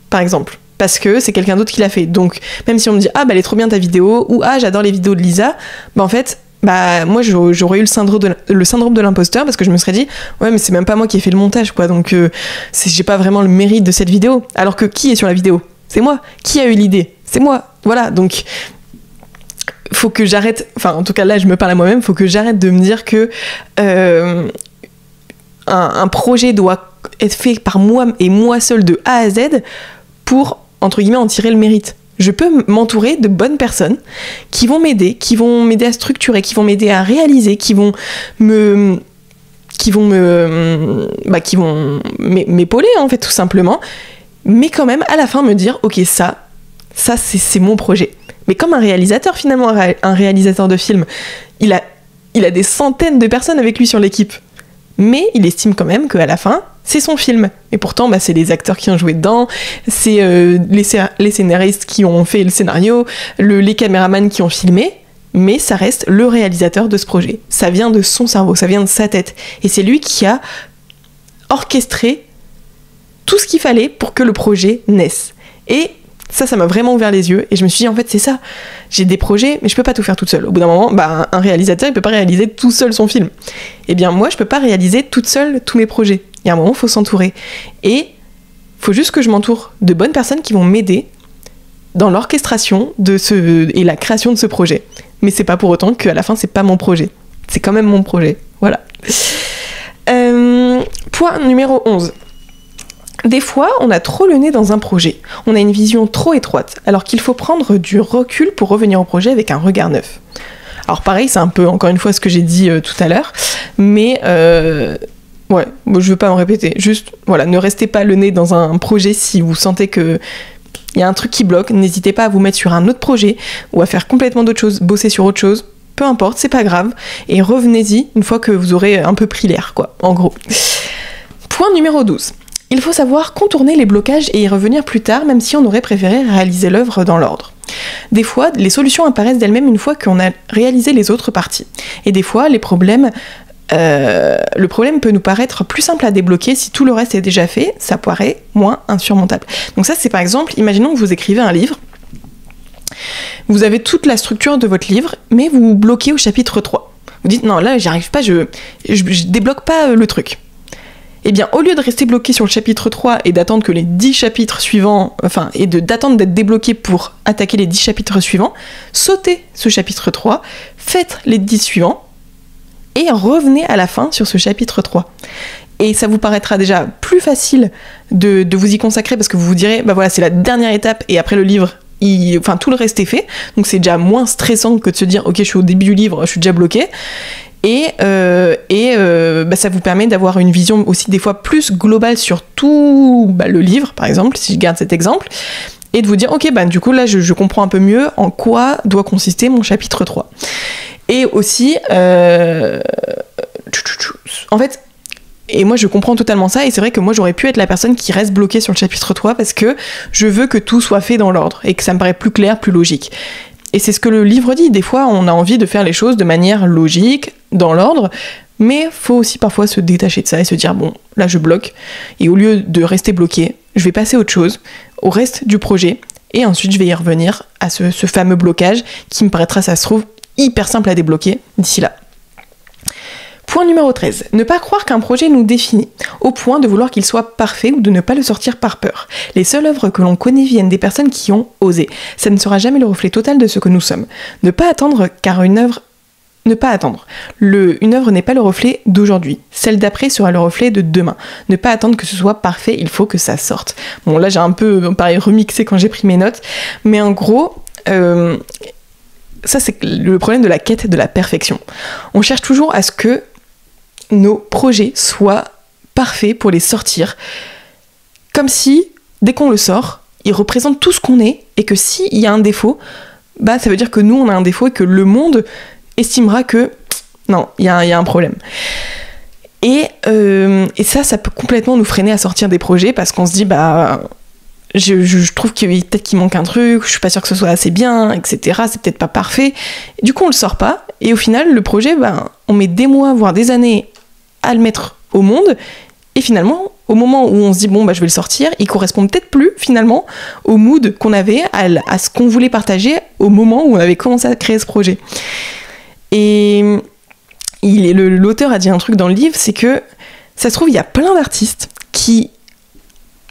par exemple. Parce que c'est quelqu'un d'autre qui l'a fait. Donc, même si on me dit « Ah, elle est trop bien ta vidéo » ou « Ah, j'adore les vidéos de Lisa », en fait, moi, j'aurais eu le syndrome de l'imposteur, parce que je me serais dit « Ouais, mais c'est même pas moi qui ai fait le montage, quoi, donc j'ai pas vraiment le mérite de cette vidéo. » Alors que qui est sur la vidéo ? C'est moi. Qui a eu l'idée ? C'est moi. Voilà, donc faut que j'arrête, en tout cas là, je me parle à moi-même, faut que j'arrête de me dire que un projet doit être fait par moi et moi seul de A à Z pour, entre guillemets, en tirer le mérite. Je peux m'entourer de bonnes personnes qui vont m'aider à structurer, qui vont m'aider à réaliser, qui vont m'épauler, en fait, tout simplement. Mais quand même, à la fin, me dire, ok, ça c'est mon projet. Mais comme un réalisateur, finalement, un réalisateur de film, il a des centaines de personnes avec lui sur l'équipe. Mais il estime quand même qu'à la fin, c'est son film. Et pourtant, c'est les acteurs qui ont joué dedans, c'est les scénaristes qui ont fait le scénario, les caméramans qui ont filmé, mais ça reste le réalisateur de ce projet. Ça vient de son cerveau, ça vient de sa tête. Et c'est lui qui a orchestré tout ce qu'il fallait pour que le projet naisse. Et Ça m'a vraiment ouvert les yeux et je me suis dit en fait c'est ça, j'ai des projets mais je peux pas tout faire toute seule. Au bout d'un moment, un réalisateur il peut pas réaliser tout seul son film. Eh bien moi je peux pas réaliser toute seule tous mes projets. Il y a un moment il faut s'entourer et faut juste que je m'entoure de bonnes personnes qui vont m'aider dans l'orchestration et la création de ce projet. Mais c'est pas pour autant qu'à la fin c'est pas mon projet. C'est quand même mon projet. Voilà. Point numéro 11. Des fois, on a trop le nez dans un projet. On a une vision trop étroite, alors qu'il faut prendre du recul pour revenir au projet avec un regard neuf. Alors pareil, c'est un peu, encore une fois, ce que j'ai dit tout à l'heure, mais ouais, je veux pas en répéter. Juste, voilà, ne restez pas le nez dans un projet si vous sentez que il y a un truc qui bloque. N'hésitez pas à vous mettre sur un autre projet ou à faire complètement d'autres choses, bosser sur autre chose. Peu importe, c'est pas grave. Et revenez-y une fois que vous aurez un peu pris l'air, quoi, en gros. Point numéro 12. Il faut savoir contourner les blocages et y revenir plus tard, même si on aurait préféré réaliser l'œuvre dans l'ordre. Des fois, les solutions apparaissent d'elles-mêmes une fois qu'on a réalisé les autres parties. Et des fois, le problème peut nous paraître plus simple à débloquer si tout le reste est déjà fait, ça paraît moins insurmontable. Donc ça, c'est par exemple, imaginons que vous écrivez un livre, vous avez toute la structure de votre livre, mais vous vous bloquez au chapitre 3. Vous dites, non, là, j'y arrive pas, je débloque pas le truc. Eh bien, au lieu de rester bloqué sur le chapitre 3 et d'attendre que les 10 chapitres suivants, d'attendre d'être débloqué pour attaquer les 10 chapitres suivants, sautez ce chapitre 3, faites les 10 suivants, et revenez à la fin sur ce chapitre 3. Et ça vous paraîtra déjà plus facile de vous y consacrer, parce que vous vous direz, voilà, c'est la dernière étape, et après le livre, tout le reste est fait, donc c'est déjà moins stressant que de se dire, ok, je suis au début du livre, je suis déjà bloqué. Et ça vous permet d'avoir une vision aussi des fois plus globale sur tout le livre, par exemple, si je garde cet exemple, et de vous dire, ok, du coup, là, je comprends un peu mieux en quoi doit consister mon chapitre 3. Et aussi, en fait, et moi, je comprends totalement ça, et c'est vrai que moi, j'aurais pu être la personne qui reste bloquée sur le chapitre 3 parce que je veux que tout soit fait dans l'ordre, et que ça me paraît plus clair, plus logique. Et c'est ce que le livre dit, des fois on a envie de faire les choses de manière logique, dans l'ordre, mais faut aussi parfois se détacher de ça et se dire bon, là je bloque, et au lieu de rester bloqué, je vais passer à autre chose, au reste du projet, et ensuite je vais y revenir à ce fameux blocage qui me paraîtra, ça se trouve, hyper simple à débloquer d'ici là. Point numéro 13. Ne pas croire qu'un projet nous définit, au point de vouloir qu'il soit parfait ou de ne pas le sortir par peur. Les seules œuvres que l'on connaît viennent des personnes qui ont osé. Ça ne sera jamais le reflet total de ce que nous sommes. Ne pas attendre, car une œuvre n'est pas le reflet d'aujourd'hui. Celle d'après sera le reflet de demain. Ne pas attendre que ce soit parfait, il faut que ça sorte. Bon, là j'ai un peu, pareil, remixé quand j'ai pris mes notes, mais en gros... ça c'est le problème de la quête de la perfection. On cherche toujours à ce que nos projets soient parfaits pour les sortir, comme si, dès qu'on le sort, il représente tout ce qu'on est, et que s'il y a un défaut, ça veut dire que nous on a un défaut et que le monde estimera que non, il y a un problème. Et ça peut complètement nous freiner à sortir des projets, parce qu'on se dit je trouve peut-être qu'il manque un truc, je suis pas sûre que ce soit assez bien, etc. C'est peut-être pas parfait. Du coup, on le sort pas. Et au final, le projet, on met des mois, voire des années à le mettre au monde. Et finalement, au moment où on se dit, je vais le sortir, il correspond peut-être plus, finalement, au mood qu'on avait, à ce qu'on voulait partager au moment où on avait commencé à créer ce projet. Et l'auteur a dit un truc dans le livre, c'est que, ça se trouve, il y a plein d'artistes qui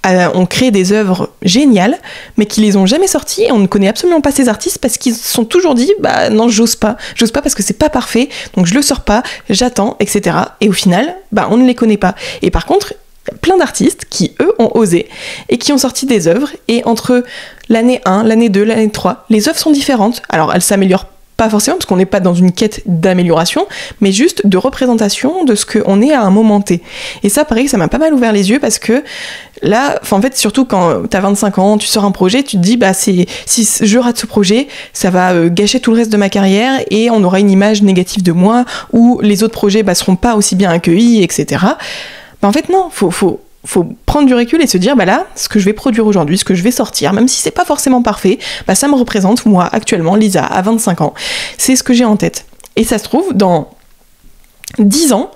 ont créé des œuvres géniales, mais qui les ont jamais sorties, et on ne connaît absolument pas ces artistes parce qu'ils se sont toujours dit non, j'ose pas parce que c'est pas parfait, donc je le sors pas, j'attends, etc. Et au final, on ne les connaît pas. Et par contre, il y a plein d'artistes qui, eux, ont osé et qui ont sorti des œuvres, et entre l'année 1, l'année 2, l'année 3, les œuvres sont différentes. Alors elles s'améliorent pas forcément, parce qu'on n'est pas dans une quête d'amélioration, mais juste de représentation de ce qu'on est à un moment T. Et ça, pareil, ça m'a pas mal ouvert les yeux, parce que là, en fait, surtout quand t'as 25 ans, tu sors un projet, tu te dis, si je rate ce projet, ça va gâcher tout le reste de ma carrière, et on aura une image négative de moi, ou les autres projets seront pas aussi bien accueillis, etc. En fait, non, faut prendre du recul et se dire, là, ce que je vais produire aujourd'hui, ce que je vais sortir, même si c'est pas forcément parfait, ça me représente, moi, actuellement, Lisa, à 25 ans. C'est ce que j'ai en tête. Et ça se trouve, dans 10 ans,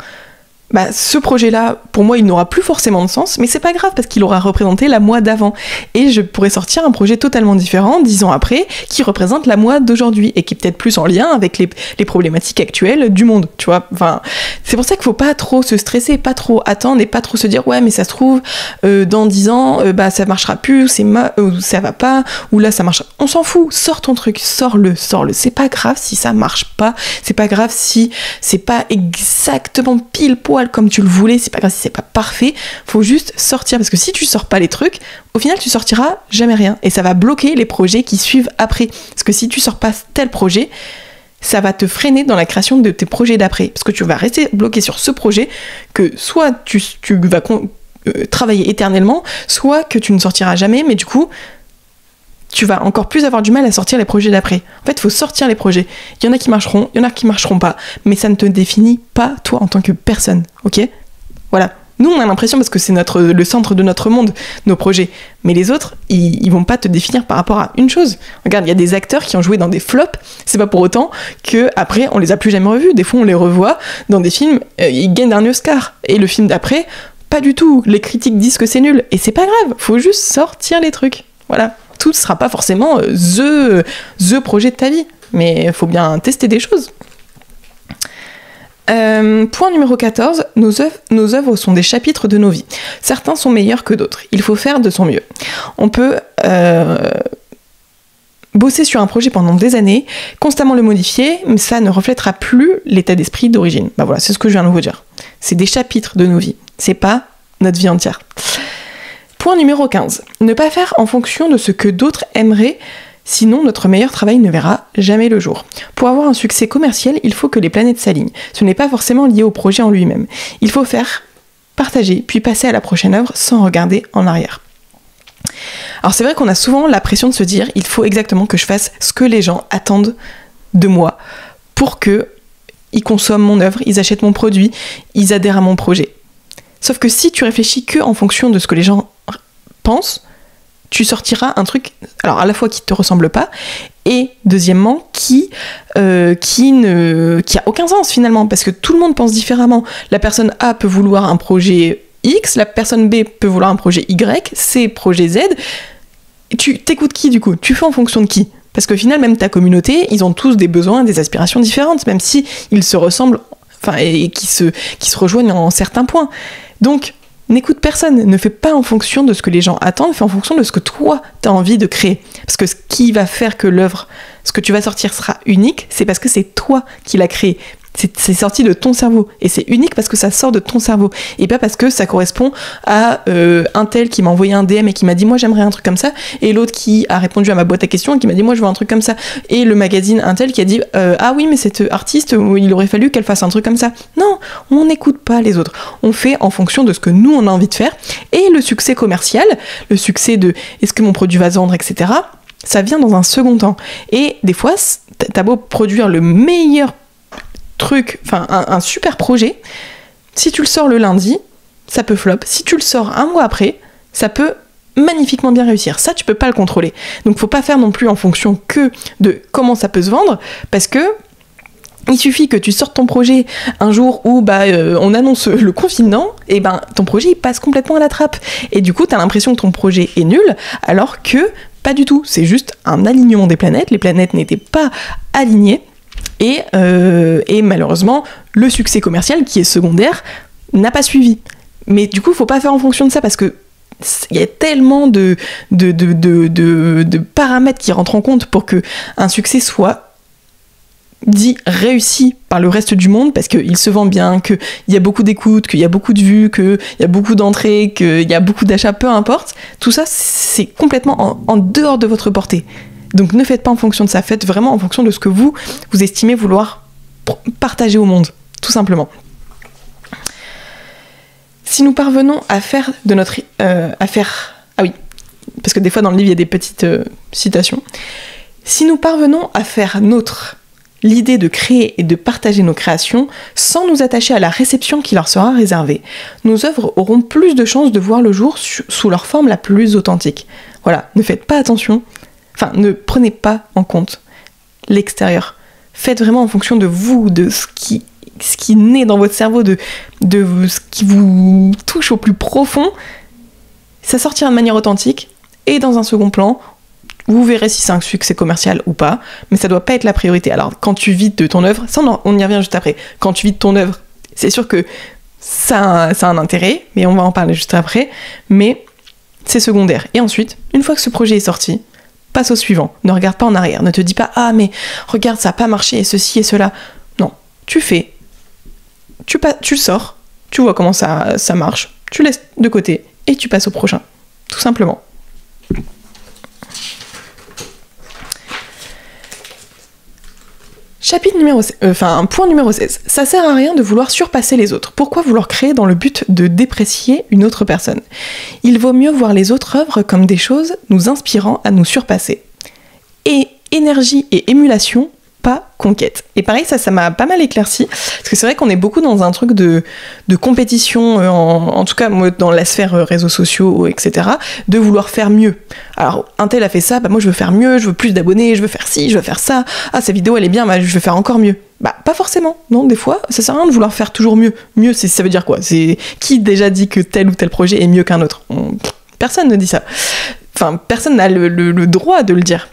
bah, ce projet-là, pour moi, il n'aura plus forcément de sens, mais c'est pas grave parce qu'il aura représenté la moi d'avant. Et je pourrais sortir un projet totalement différent 10 ans après, qui représente la moi d'aujourd'hui et qui est peut-être plus en lien avec les problématiques actuelles du monde, tu vois. Enfin, c'est pour ça qu'il faut pas trop se stresser, pas trop attendre et pas trop se dire ouais, mais ça se trouve, dans 10 ans, bah ça marchera plus, ou ça va pas, ou là ça marche. On s'en fout, sors ton truc, sors-le. C'est pas grave si ça marche pas, c'est pas grave si c'est pas exactement pile poil comme tu le voulais, c'est pas grave si c'est pas parfait, faut juste sortir, parce que si tu sors pas les trucs, au final tu sortiras jamais rien, et ça va bloquer les projets qui suivent après, parce que si tu sors pas tel projet, ça va te freiner dans la création de tes projets d'après, parce que tu vas rester bloqué sur ce projet, que soit tu vas travailler éternellement, soit que tu ne sortiras jamais, mais du coup tu vas encore plus avoir du mal à sortir les projets d'après. En fait, il faut sortir les projets. Il y en a qui marcheront, il y en a qui marcheront pas, mais ça ne te définit pas toi en tant que personne, ok ? Voilà. Nous, on a l'impression, parce que c'est le centre de notre monde, nos projets, mais les autres, ils vont pas te définir par rapport à une chose. Regarde, il y a des acteurs qui ont joué dans des flops, c'est pas pour autant que après on les a plus jamais revus. Des fois, on les revoit dans des films, ils gagnent un Oscar, et le film d'après, pas du tout. Les critiques disent que c'est nul, et c'est pas grave, faut juste sortir les trucs. Voilà. Tout ne sera pas forcément the projet de ta vie, mais il faut bien tester des choses. Point numéro 14, nos œuvres sont des chapitres de nos vies. Certains sont meilleurs que d'autres, il faut faire de son mieux. On peut bosser sur un projet pendant des années, constamment le modifier, mais ça ne reflètera plus l'état d'esprit d'origine. Bah voilà, c'est ce que je viens de vous dire. C'est des chapitres de nos vies, c'est pas notre vie entière. Point numéro 15. Ne pas faire en fonction de ce que d'autres aimeraient, sinon notre meilleur travail ne verra jamais le jour. Pour avoir un succès commercial, il faut que les planètes s'alignent. Ce n'est pas forcément lié au projet en lui-même. Il faut faire, partager, puis passer à la prochaine œuvre sans regarder en arrière. Alors c'est vrai qu'on a souvent la pression de se dire il faut exactement que je fasse ce que les gens attendent de moi pour que ils consomment mon œuvre, ils achètent mon produit, ils adhèrent à mon projet. Sauf que si tu réfléchis que en fonction de ce que les gens pensent, tu sortiras un truc, alors à la fois qui te ressemble pas, et deuxièmement qui a aucun sens finalement, parce que tout le monde pense différemment. La personne A peut vouloir un projet X, la personne B peut vouloir un projet Y, C projet Z. Tu t'écoutes qui du coup ? Tu fais en fonction de qui ? Parce qu'au final, même ta communauté, ils ont tous des besoins, des aspirations différentes, même si ils se ressemblent, enfin, et qui se rejoignent en certains points. Donc, n'écoute personne, ne fais pas en fonction de ce que les gens attendent, fais en fonction de ce que toi, tu as envie de créer. Parce que ce qui va faire que l'œuvre, ce que tu vas sortir sera unique, c'est parce que c'est toi qui l'as créé. C'est sorti de ton cerveau. Et c'est unique parce que ça sort de ton cerveau. Et pas parce que ça correspond à un tel qui m'a envoyé un DM et qui m'a dit « moi j'aimerais un truc comme ça », et l'autre qui a répondu à ma boîte à questions et qui m'a dit « moi je veux un truc comme ça », et le magazine un tel qui a dit « ah oui mais cette artiste, il aurait fallu qu'elle fasse un truc comme ça ». Non, on n'écoute pas les autres. On fait en fonction de ce que nous on a envie de faire. Et le succès commercial, le succès de « est-ce que mon produit va se vendre », etc., ça vient dans un second temps. Et des fois, t'as beau produire le meilleur truc, enfin un super projet, si tu le sors le lundi, ça peut flop. Si tu le sors un mois après, ça peut magnifiquement bien réussir. Ça, tu peux pas le contrôler. Donc faut pas faire non plus en fonction que de comment ça peut se vendre, parce que il suffit que tu sortes ton projet un jour où on annonce le confinement, et ton projet il passe complètement à la trappe. Et du coup, t'as l'impression que ton projet est nul, alors que pas du tout. C'est juste un alignement des planètes. Les planètes n'étaient pas alignées. Et malheureusement, le succès commercial, qui est secondaire, n'a pas suivi. Mais du coup, faut pas faire en fonction de ça, parce que il y a tellement de paramètres qui rentrent en compte pour que un succès soit dit réussi par le reste du monde, parce qu'il se vend bien, qu'il y a beaucoup d'écoutes, qu'il y a beaucoup de vues, qu'il y a beaucoup d'entrées, qu'il y a beaucoup d'achats, peu importe. Tout ça, c'est complètement en dehors de votre portée. Donc ne faites pas en fonction de ça, faites vraiment en fonction de ce que vous estimez vouloir partager au monde, tout simplement. Si nous parvenons à faire de notre... ah oui, parce que des fois dans le livre il y a des petites citations. Si nous parvenons à faire nôtre l'idée de créer et de partager nos créations sans nous attacher à la réception qui leur sera réservée, nos œuvres auront plus de chances de voir le jour sous leur forme la plus authentique. Voilà, ne faites pas attention. Enfin, ne prenez pas en compte l'extérieur. Faites vraiment en fonction de vous, de ce qui naît dans votre cerveau, de ce qui vous touche au plus profond, ça sortira de manière authentique. Et dans un second plan, vous verrez si c'est un succès commercial ou pas, mais ça doit pas être la priorité. Alors, quand tu vides de ton œuvre, ça on y revient juste après, quand tu vides ton œuvre, c'est sûr que ça a un intérêt, mais on va en parler juste après, mais c'est secondaire. Et ensuite, une fois que ce projet est sorti, passe au suivant. Ne regarde pas en arrière, ne te dis pas « Ah, mais regarde, ça n'a pas marché, et ceci et cela ». Non, tu fais, tu sors, tu vois comment ça marche, tu laisses de côté, et tu passes au prochain, tout simplement. Point numéro 16. Ça sert à rien de vouloir surpasser les autres. Pourquoi vouloir créer dans le but de déprécier une autre personne ? Il vaut mieux voir les autres œuvres comme des choses nous inspirant à nous surpasser. Et énergie et émulation, pas conquête. Et pareil, ça m'a pas mal éclairci, parce que c'est vrai qu'on est beaucoup dans un truc de compétition, en tout cas moi, dans la sphère réseaux sociaux, etc., de vouloir faire mieux. Alors, un tel a fait ça, bah moi je veux faire mieux, je veux plus d'abonnés, je veux faire ci, je veux faire ça, ah sa vidéo elle est bien, bah je veux faire encore mieux. Bah pas forcément, non, des fois, ça sert à rien de vouloir faire toujours mieux. Mieux, ça veut dire quoi ? C'est qui déjà dit que tel ou tel projet est mieux qu'un autre ? Personne ne dit ça. Enfin, personne n'a le droit de le dire.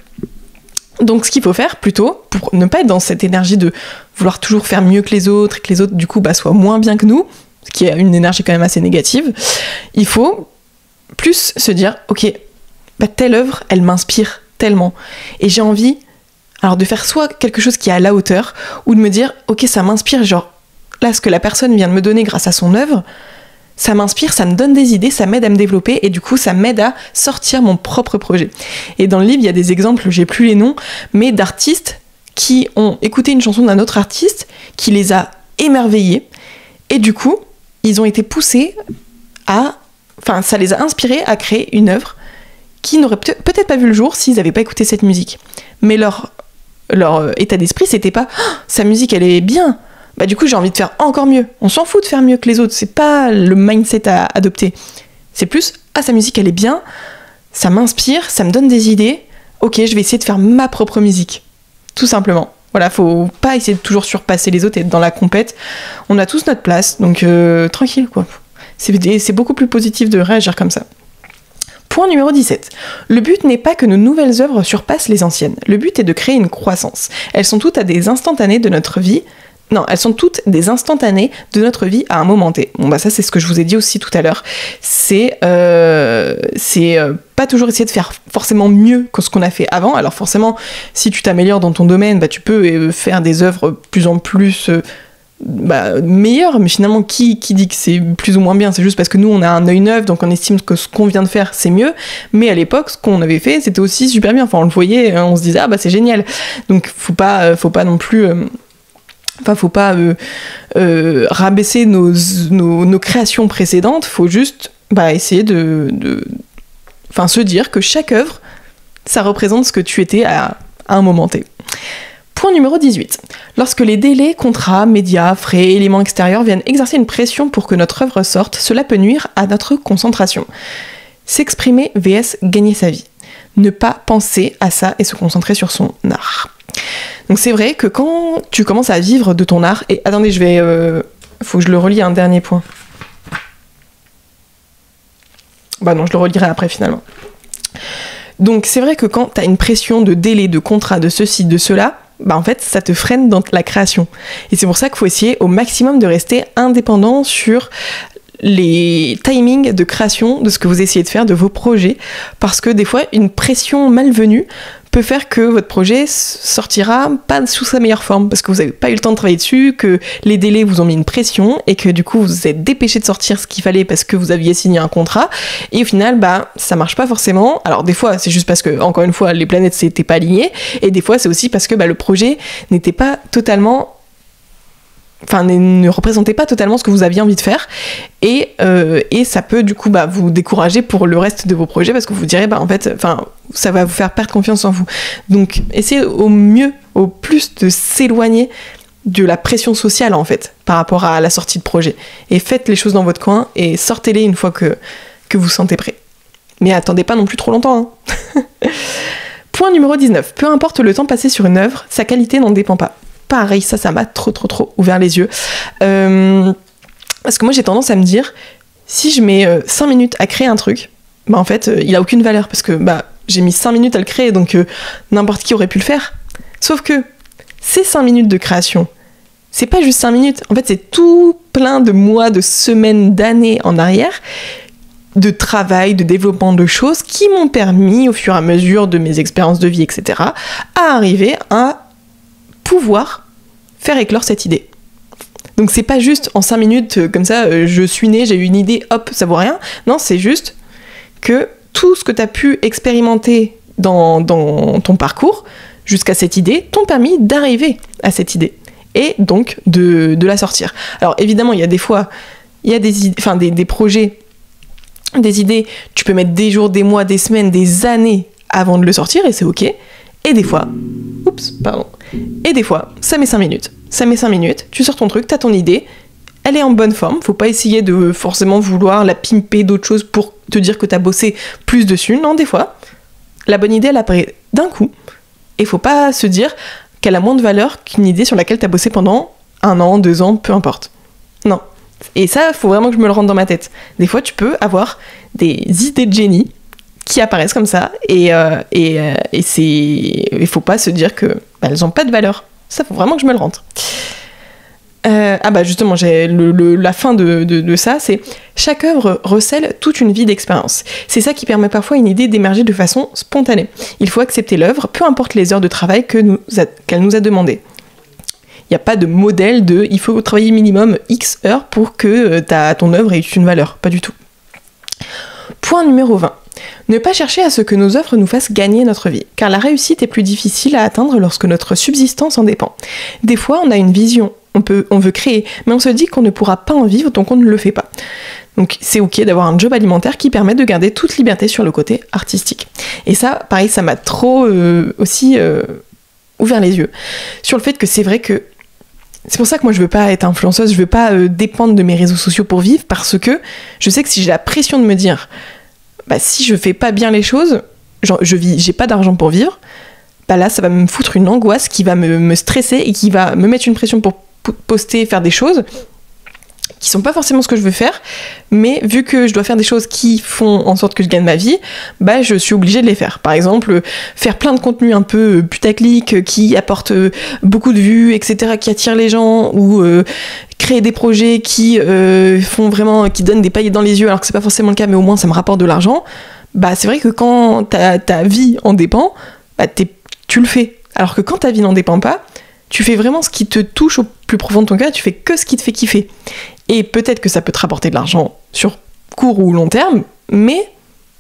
Donc ce qu'il faut faire plutôt, pour ne pas être dans cette énergie de vouloir toujours faire mieux que les autres, et que les autres du coup soient moins bien que nous, ce qui est une énergie quand même assez négative, il faut plus se dire, ok, telle œuvre, elle m'inspire tellement, et j'ai envie alors de faire soit quelque chose qui est à la hauteur, ou de me dire, ok, ça m'inspire, genre là ce que la personne vient de me donner grâce à son œuvre, ça m'inspire, ça me donne des idées, ça m'aide à me développer et du coup ça m'aide à sortir mon propre projet. Et dans le livre il y a des exemples, j'ai plus les noms, mais d'artistes qui ont écouté une chanson d'un autre artiste qui les a émerveillés et du coup ils ont été poussés ça les a inspirés à créer une œuvre qui n'aurait peut-être pas vu le jour s'ils n'avaient pas écouté cette musique. Mais leur état d'esprit c'était pas sa musique elle est bien, bah du coup j'ai envie de faire encore mieux. On s'en fout de faire mieux que les autres, c'est pas le mindset à adopter. C'est plus, sa musique elle est bien, ça m'inspire, ça me donne des idées, ok je vais essayer de faire ma propre musique. Tout simplement. Voilà, faut pas essayer de toujours surpasser les autres et être dans la compète. On a tous notre place, donc tranquille quoi. C'est beaucoup plus positif de réagir comme ça. Point numéro 17. Le but n'est pas que nos nouvelles œuvres surpassent les anciennes. Le but est de créer une croissance. Elles sont toutes à des instantanés de notre vie. Non, elles sont toutes des instantanées de notre vie à un moment T. Bon ça c'est ce que je vous ai dit aussi tout à l'heure. C'est pas toujours essayer de faire forcément mieux que ce qu'on a fait avant. Alors forcément, si tu t'améliores dans ton domaine, tu peux faire des œuvres plus en plus meilleures, mais finalement qui dit que c'est plus ou moins bien ? C'est juste parce que nous on a un œil neuf, donc on estime que ce qu'on vient de faire c'est mieux, mais à l'époque ce qu'on avait fait c'était aussi super bien. Enfin on le voyait, on se disait c'est génial. Donc faut pas non plus... faut pas rabaisser nos créations précédentes, faut juste essayer de se dire que chaque œuvre, ça représente ce que tu étais à un moment T. Point numéro 18. Lorsque les délais, contrats, médias, frais, éléments extérieurs viennent exercer une pression pour que notre œuvre sorte, cela peut nuire à notre concentration. S'exprimer vs gagner sa vie. Ne pas penser à ça et se concentrer sur son art. Donc c'est vrai que quand tu commences à vivre de ton art... Et attendez, faut que je le relie à un dernier point. Non, je le relierai après finalement. Donc c'est vrai que quand t'as une pression de délai, de contrat, de ceci, de cela, en fait ça te freine dans la création. Et c'est pour ça qu'il faut essayer au maximum de rester indépendant sur les timings de création de ce que vous essayez de faire, de vos projets, parce que des fois une pression malvenue peut faire que votre projet sortira pas sous sa meilleure forme, parce que vous n'avez pas eu le temps de travailler dessus, que les délais vous ont mis une pression, et que du coup vous êtes dépêché de sortir ce qu'il fallait parce que vous aviez signé un contrat, et au final, ça marche pas forcément. Alors des fois, c'est juste parce que, encore une fois, les planètes s'étaient pas alignées, et des fois c'est aussi parce que le projet n'était pas totalement... ne représentait pas totalement ce que vous aviez envie de faire, et ça peut du coup vous décourager pour le reste de vos projets, parce que vous direz ça va vous faire perdre confiance en vous. Donc essayez au plus de s'éloigner de la pression sociale en fait par rapport à la sortie de projet, et faites les choses dans votre coin et sortez-les une fois que vous sentez prêt, mais attendez pas non plus trop longtemps Point numéro 19. Peu importe le temps passé sur une œuvre, sa qualité n'en dépend pas. pareil, ça m'a trop ouvert les yeux. Parce que moi, j'ai tendance à me dire, si je mets 5 minutes à créer un truc, bah en fait, il a aucune valeur, parce que j'ai mis 5 minutes à le créer, donc n'importe qui aurait pu le faire. Sauf que ces 5 minutes de création, c'est pas juste 5 minutes, en fait, c'est tout plein de mois, de semaines, d'années en arrière, de travail, de développement de choses qui m'ont permis, au fur et à mesure de mes expériences de vie, etc., à arriver à pouvoir faire éclore cette idée. Donc c'est pas juste en 5 minutes, comme ça, je suis née, j'ai eu une idée, hop, ça vaut rien. Non, c'est juste que tout ce que tu as pu expérimenter dans ton parcours jusqu'à cette idée t'ont permis d'arriver à cette idée et donc de la sortir. Alors évidemment, il y a des fois, il y a des projets, des idées, tu peux mettre des jours, des mois, des semaines, des années avant de le sortir et c'est ok. Et des fois, ça met 5 minutes. Ça met 5 minutes, tu sors ton truc, t'as ton idée, elle est en bonne forme, faut pas essayer de forcément vouloir la pimper d'autres choses pour te dire que t'as bossé plus dessus. Non, des fois, la bonne idée, elle apparaît d'un coup, et faut pas se dire qu'elle a moins de valeur qu'une idée sur laquelle t'as bossé pendant 1 an, 2 ans, peu importe. Non. Et ça, faut vraiment que je me le rende dans ma tête. Des fois, tu peux avoir des idées de génie qui apparaissent comme ça, et il faut pas se dire que elles ont pas de valeur. Ça, faut vraiment que je me le rentre. Justement, j'ai la fin de ça, c'est chaque œuvre recèle toute une vie d'expérience. C'est ça qui permet parfois à une idée d'émerger de façon spontanée. Il faut accepter l'œuvre, peu importe les heures de travail qu'elle nous a demandées. Il n'y a pas de modèle de il faut travailler minimum X heures pour que ton œuvre ait une valeur. Pas du tout. Point numéro 20. Ne pas chercher à ce que nos œuvres nous fassent gagner notre vie, car la réussite est plus difficile à atteindre lorsque notre subsistance en dépend. Des fois, on a une vision, on veut créer, mais on se dit qu'on ne pourra pas en vivre, donc on ne le fait pas. Donc c'est ok d'avoir un job alimentaire qui permet de garder toute liberté sur le côté artistique. Et ça, pareil, ça m'a trop aussi ouvert les yeux sur le fait que c'est vrai que c'est pour ça que moi je veux pas être influenceuse, je veux pas dépendre de mes réseaux sociaux pour vivre, parce que je sais que si j'ai la pression de me dire si je fais pas bien les choses, genre j'ai pas d'argent pour vivre, là ça va me foutre une angoisse qui va me stresser et qui va me mettre une pression pour poster, faire des choses qui sont pas forcément ce que je veux faire, mais vu que je dois faire des choses qui font en sorte que je gagne ma vie, je suis obligée de les faire. Par exemple, faire plein de contenus un peu putaclic qui apportent beaucoup de vues, etc., qui attirent les gens, ou créer des projets qui font vraiment, qui donnent des paillettes dans les yeux, alors que c'est pas forcément le cas, mais au moins ça me rapporte de l'argent. C'est vrai que quand ta vie en dépend, tu le fais. Alors que quand ta vie n'en dépend pas, tu fais vraiment ce qui te touche au plus profond de ton cœur, tu fais que ce qui te fait kiffer. Et peut-être que ça peut te rapporter de l'argent sur court ou long terme, mais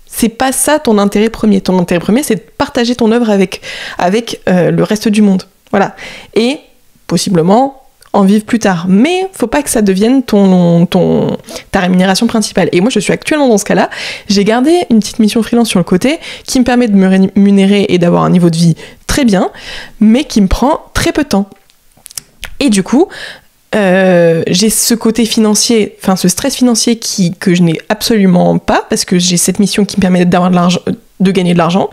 c'est pas ça ton intérêt premier. Ton intérêt premier, c'est de partager ton œuvre avec le reste du monde. Voilà. Et possiblement en vivre plus tard. Mais faut pas que ça devienne ta rémunération principale. Et moi, je suis actuellement dans ce cas-là. J'ai gardé une petite mission freelance sur le côté qui me permet de me rémunérer et d'avoir un niveau de vie très bien, mais qui me prend très peu de temps. Et du coup, j'ai ce côté financier, ce stress financier que je n'ai absolument pas, parce que j'ai cette mission qui me permet d'avoir de l'argent, de gagner de l'argent,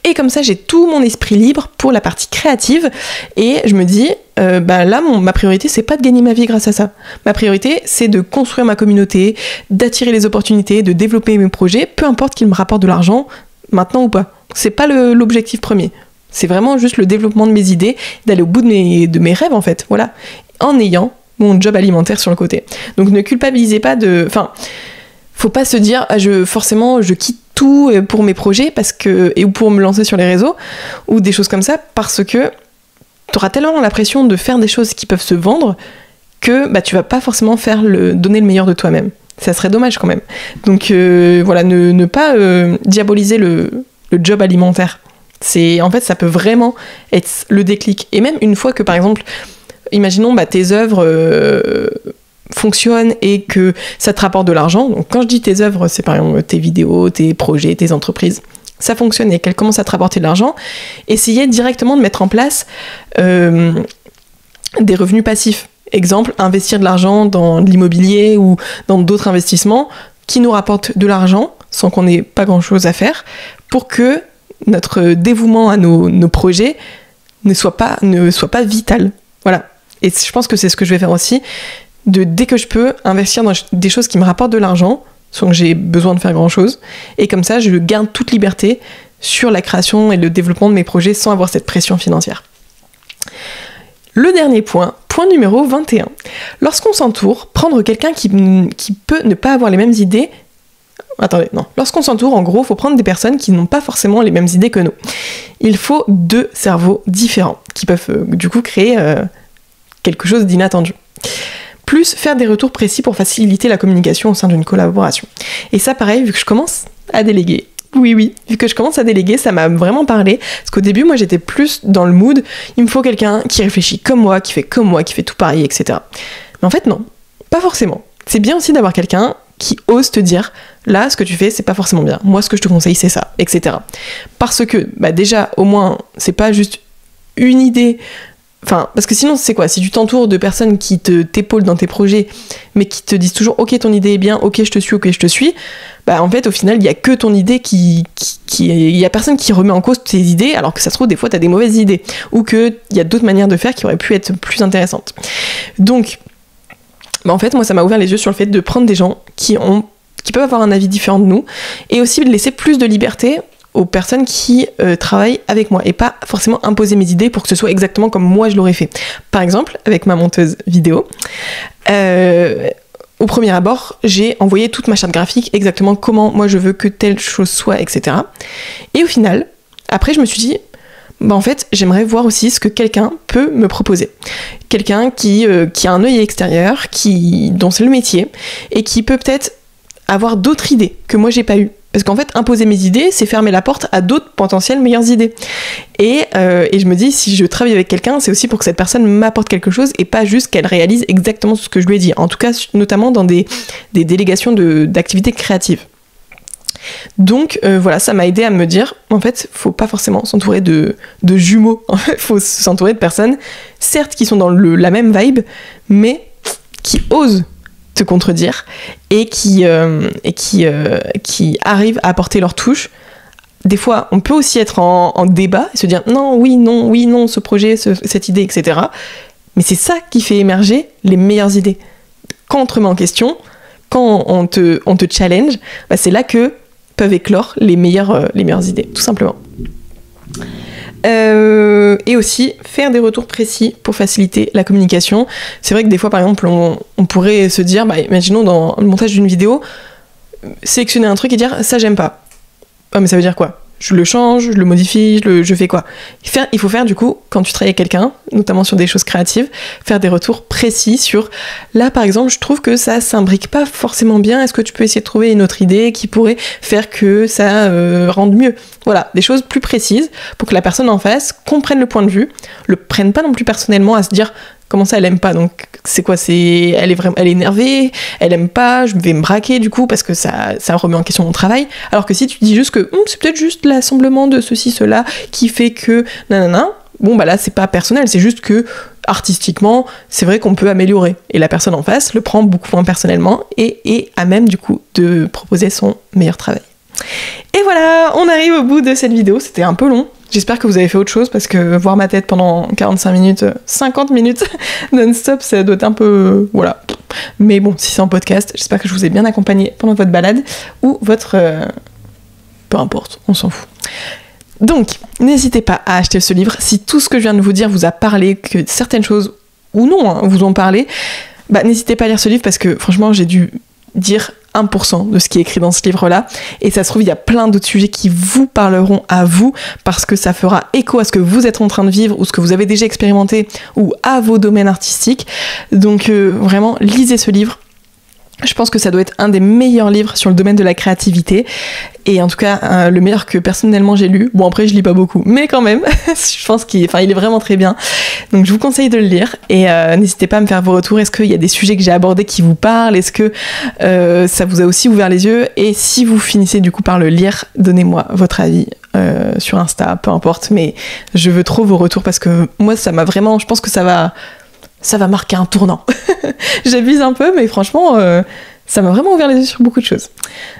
et comme ça j'ai tout mon esprit libre pour la partie créative, et je me dis là ma priorité c'est pas de gagner ma vie grâce à ça, ma priorité c'est de construire ma communauté, d'attirer les opportunités, de développer mes projets, peu importe qu'ils me rapportent de l'argent maintenant ou pas, c'est pas l'objectif premier, c'est vraiment juste le développement de mes idées, d'aller au bout de mes rêves en fait, voilà, en ayant mon job alimentaire sur le côté. Donc ne culpabilisez pas faut pas se dire forcément je quitte tout pour mes projets ou pour me lancer sur les réseaux ou des choses comme ça, parce que t'auras tellement la pression de faire des choses qui peuvent se vendre que tu vas pas forcément donner le meilleur de toi-même. Ça serait dommage quand même. Donc voilà, ne pas diaboliser le job alimentaire. En fait ça peut vraiment être le déclic. Et même une fois que par exemple imaginons tes œuvres fonctionnent et que ça te rapporte de l'argent. Donc quand je dis tes œuvres, c'est par exemple tes vidéos, tes projets, tes entreprises. Ça fonctionne et qu'elles commencent à te rapporter de l'argent. Essayez directement de mettre en place des revenus passifs. Exemple, investir de l'argent dans l'immobilier ou dans d'autres investissements qui nous rapportent de l'argent sans qu'on ait pas grand-chose à faire, pour que notre dévouement à nos projets ne soit pas vital. Voilà. Et je pense que c'est ce que je vais faire aussi, dès que je peux, investir dans des choses qui me rapportent de l'argent, sans que j'ai besoin de faire grand-chose. Et comme ça, je garde toute liberté sur la création et le développement de mes projets sans avoir cette pression financière. Le dernier point numéro 21. Lorsqu'on s'entoure, prendre quelqu'un qui peut ne pas avoir les mêmes idées. Attendez, non. Lorsqu'on s'entoure, en gros, il faut prendre des personnes qui n'ont pas forcément les mêmes idées que nous. Il faut 2 cerveaux différents qui peuvent du coup créer quelque chose d'inattendu. Plus faire des retours précis pour faciliter la communication au sein d'une collaboration. Et ça, pareil, vu que je commence à déléguer. Oui, vu que je commence à déléguer, ça m'a vraiment parlé. Parce qu'au début, moi, j'étais plus dans le mood, il me faut quelqu'un qui réfléchit comme moi, qui fait tout pareil, etc. Mais en fait, non, pas forcément. C'est bien aussi d'avoir quelqu'un qui ose te dire, là, ce que tu fais, c'est pas forcément bien. Moi, ce que je te conseille, c'est ça, etc. Parce que, déjà, au moins, c'est pas juste une idée. Enfin, parce que sinon, c'est quoi? Si tu t'entoures de personnes qui t'épaulent dans tes projets, mais qui te disent toujours « Ok, ton idée est bien, ok, je te suis », en fait, au final, il y a que ton idée il y a personne qui remet en cause tes idées, alors que ça se trouve, des fois, t'as des mauvaises idées, ou qu'il y a d'autres manières de faire qui auraient pu être plus intéressantes. Donc, en fait, moi, ça m'a ouvert les yeux sur le fait de prendre des gens qui peuvent avoir un avis différent de nous, et aussi de laisser plus de liberté aux personnes qui travaillent avec moi et pas forcément imposer mes idées pour que ce soit exactement comme moi je l'aurais fait. Par exemple, avec ma monteuse vidéo, au premier abord, j'ai envoyé toute ma charte graphique, exactement comment moi je veux que telle chose soit, etc. Et au final, après je me suis dit, en fait, j'aimerais voir aussi ce que quelqu'un peut me proposer. Quelqu'un qui a un œil extérieur, dont c'est le métier, et qui peut peut-être avoir d'autres idées que moi j'ai pas eues. Parce qu'en fait, imposer mes idées, c'est fermer la porte à d'autres potentielles meilleures idées. Et je me dis, si je travaille avec quelqu'un, c'est aussi pour que cette personne m'apporte quelque chose et pas juste qu'elle réalise exactement ce que je lui ai dit. En tout cas, notamment dans des délégations d'activités créatives. Donc voilà, ça m'a aidé à me dire, en fait, faut pas forcément s'entourer de jumeaux. Il faut s'entourer de personnes, certes, qui sont dans la même vibe, mais qui osent te contredire et qui arrivent à apporter leur touche. Des fois, on peut aussi être en débat et se dire non, oui, non, ce projet, cette idée, etc. Mais c'est ça qui fait émerger les meilleures idées. Quand on te remet en question, quand on te challenge, c'est là que peuvent éclore les meilleures idées, tout simplement. Et aussi faire des retours précis pour faciliter la communication. C'est vrai que des fois, par exemple, on pourrait se dire, imaginons dans le montage d'une vidéo, sélectionner un truc et dire ça j'aime pas. Ah, mais ça veut dire quoi? Je le change, je le modifie, je fais quoi? Il faut faire du coup, quand tu travailles avec quelqu'un, notamment sur des choses créatives, faire des retours précis sur là par exemple je trouve que ça s'imbrique pas forcément bien, est-ce que tu peux essayer de trouver une autre idée qui pourrait faire que ça rende mieux? Voilà, des choses plus précises pour que la personne en face comprenne le point de vue, le prenne pas non plus personnellement à se dire comment ça elle aime pas, donc c'est quoi, elle est énervée, elle aime pas, je vais me braquer du coup parce que ça remet en question mon travail, alors que si tu dis juste que c'est peut-être juste l'assemblement de ceci, cela qui fait que nanana, là c'est pas personnel, c'est juste que artistiquement c'est vrai qu'on peut améliorer, et la personne en face le prend beaucoup moins personnellement et est à même du coup de proposer son meilleur travail. Et voilà, on arrive au bout de cette vidéo, c'était un peu long. J'espère que vous avez fait autre chose parce que voir ma tête pendant 45 minutes, 50 minutes non-stop, ça doit être un peu... voilà. Mais bon, si c'est en podcast, j'espère que je vous ai bien accompagné pendant votre balade ou votre... peu importe, on s'en fout. Donc, n'hésitez pas à acheter ce livre. Si tout ce que je viens de vous dire vous a parlé, que certaines choses, ou non, vous ont parlé, n'hésitez pas à lire ce livre parce que franchement, j'ai dû dire 1% de ce qui est écrit dans ce livre-là, et ça se trouve il y a plein d'autres sujets qui vous parleront à vous parce que ça fera écho à ce que vous êtes en train de vivre ou ce que vous avez déjà expérimenté ou à vos domaines artistiques. Donc vraiment lisez ce livre. Je pense que ça doit être un des meilleurs livres sur le domaine de la créativité, et en tout cas le meilleur que personnellement j'ai lu. Bon, après je lis pas beaucoup, mais quand même je pense qu'il est vraiment très bien, donc je vous conseille de le lire. Et n'hésitez pas à me faire vos retours. Est-ce qu'il y a des sujets que j'ai abordés qui vous parlent? Est-ce que ça vous a aussi ouvert les yeux? Et si vous finissez du coup par le lire, donnez-moi votre avis sur Insta, peu importe, mais je veux trop vos retours parce que moi ça m'a vraiment, je pense que ça va marquer un tournant. J'abuse un peu, mais franchement, Ça m'a vraiment ouvert les yeux sur beaucoup de choses.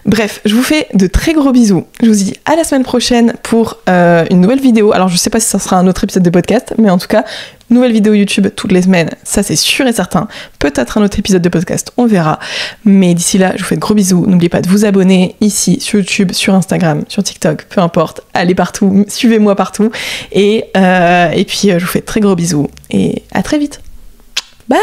Bref, je vous fais de très gros bisous. Je vous dis à la semaine prochaine pour une nouvelle vidéo. Alors je sais pas si ça sera un autre épisode de podcast, mais en tout cas, nouvelle vidéo YouTube toutes les semaines, ça c'est sûr et certain. Peut-être un autre épisode de podcast, on verra. Mais d'ici là, je vous fais de gros bisous. N'oubliez pas de vous abonner ici, sur YouTube, sur Instagram, sur TikTok, peu importe. Allez partout, suivez-moi partout. Et puis je vous fais de très gros bisous. Et à très vite. Bye!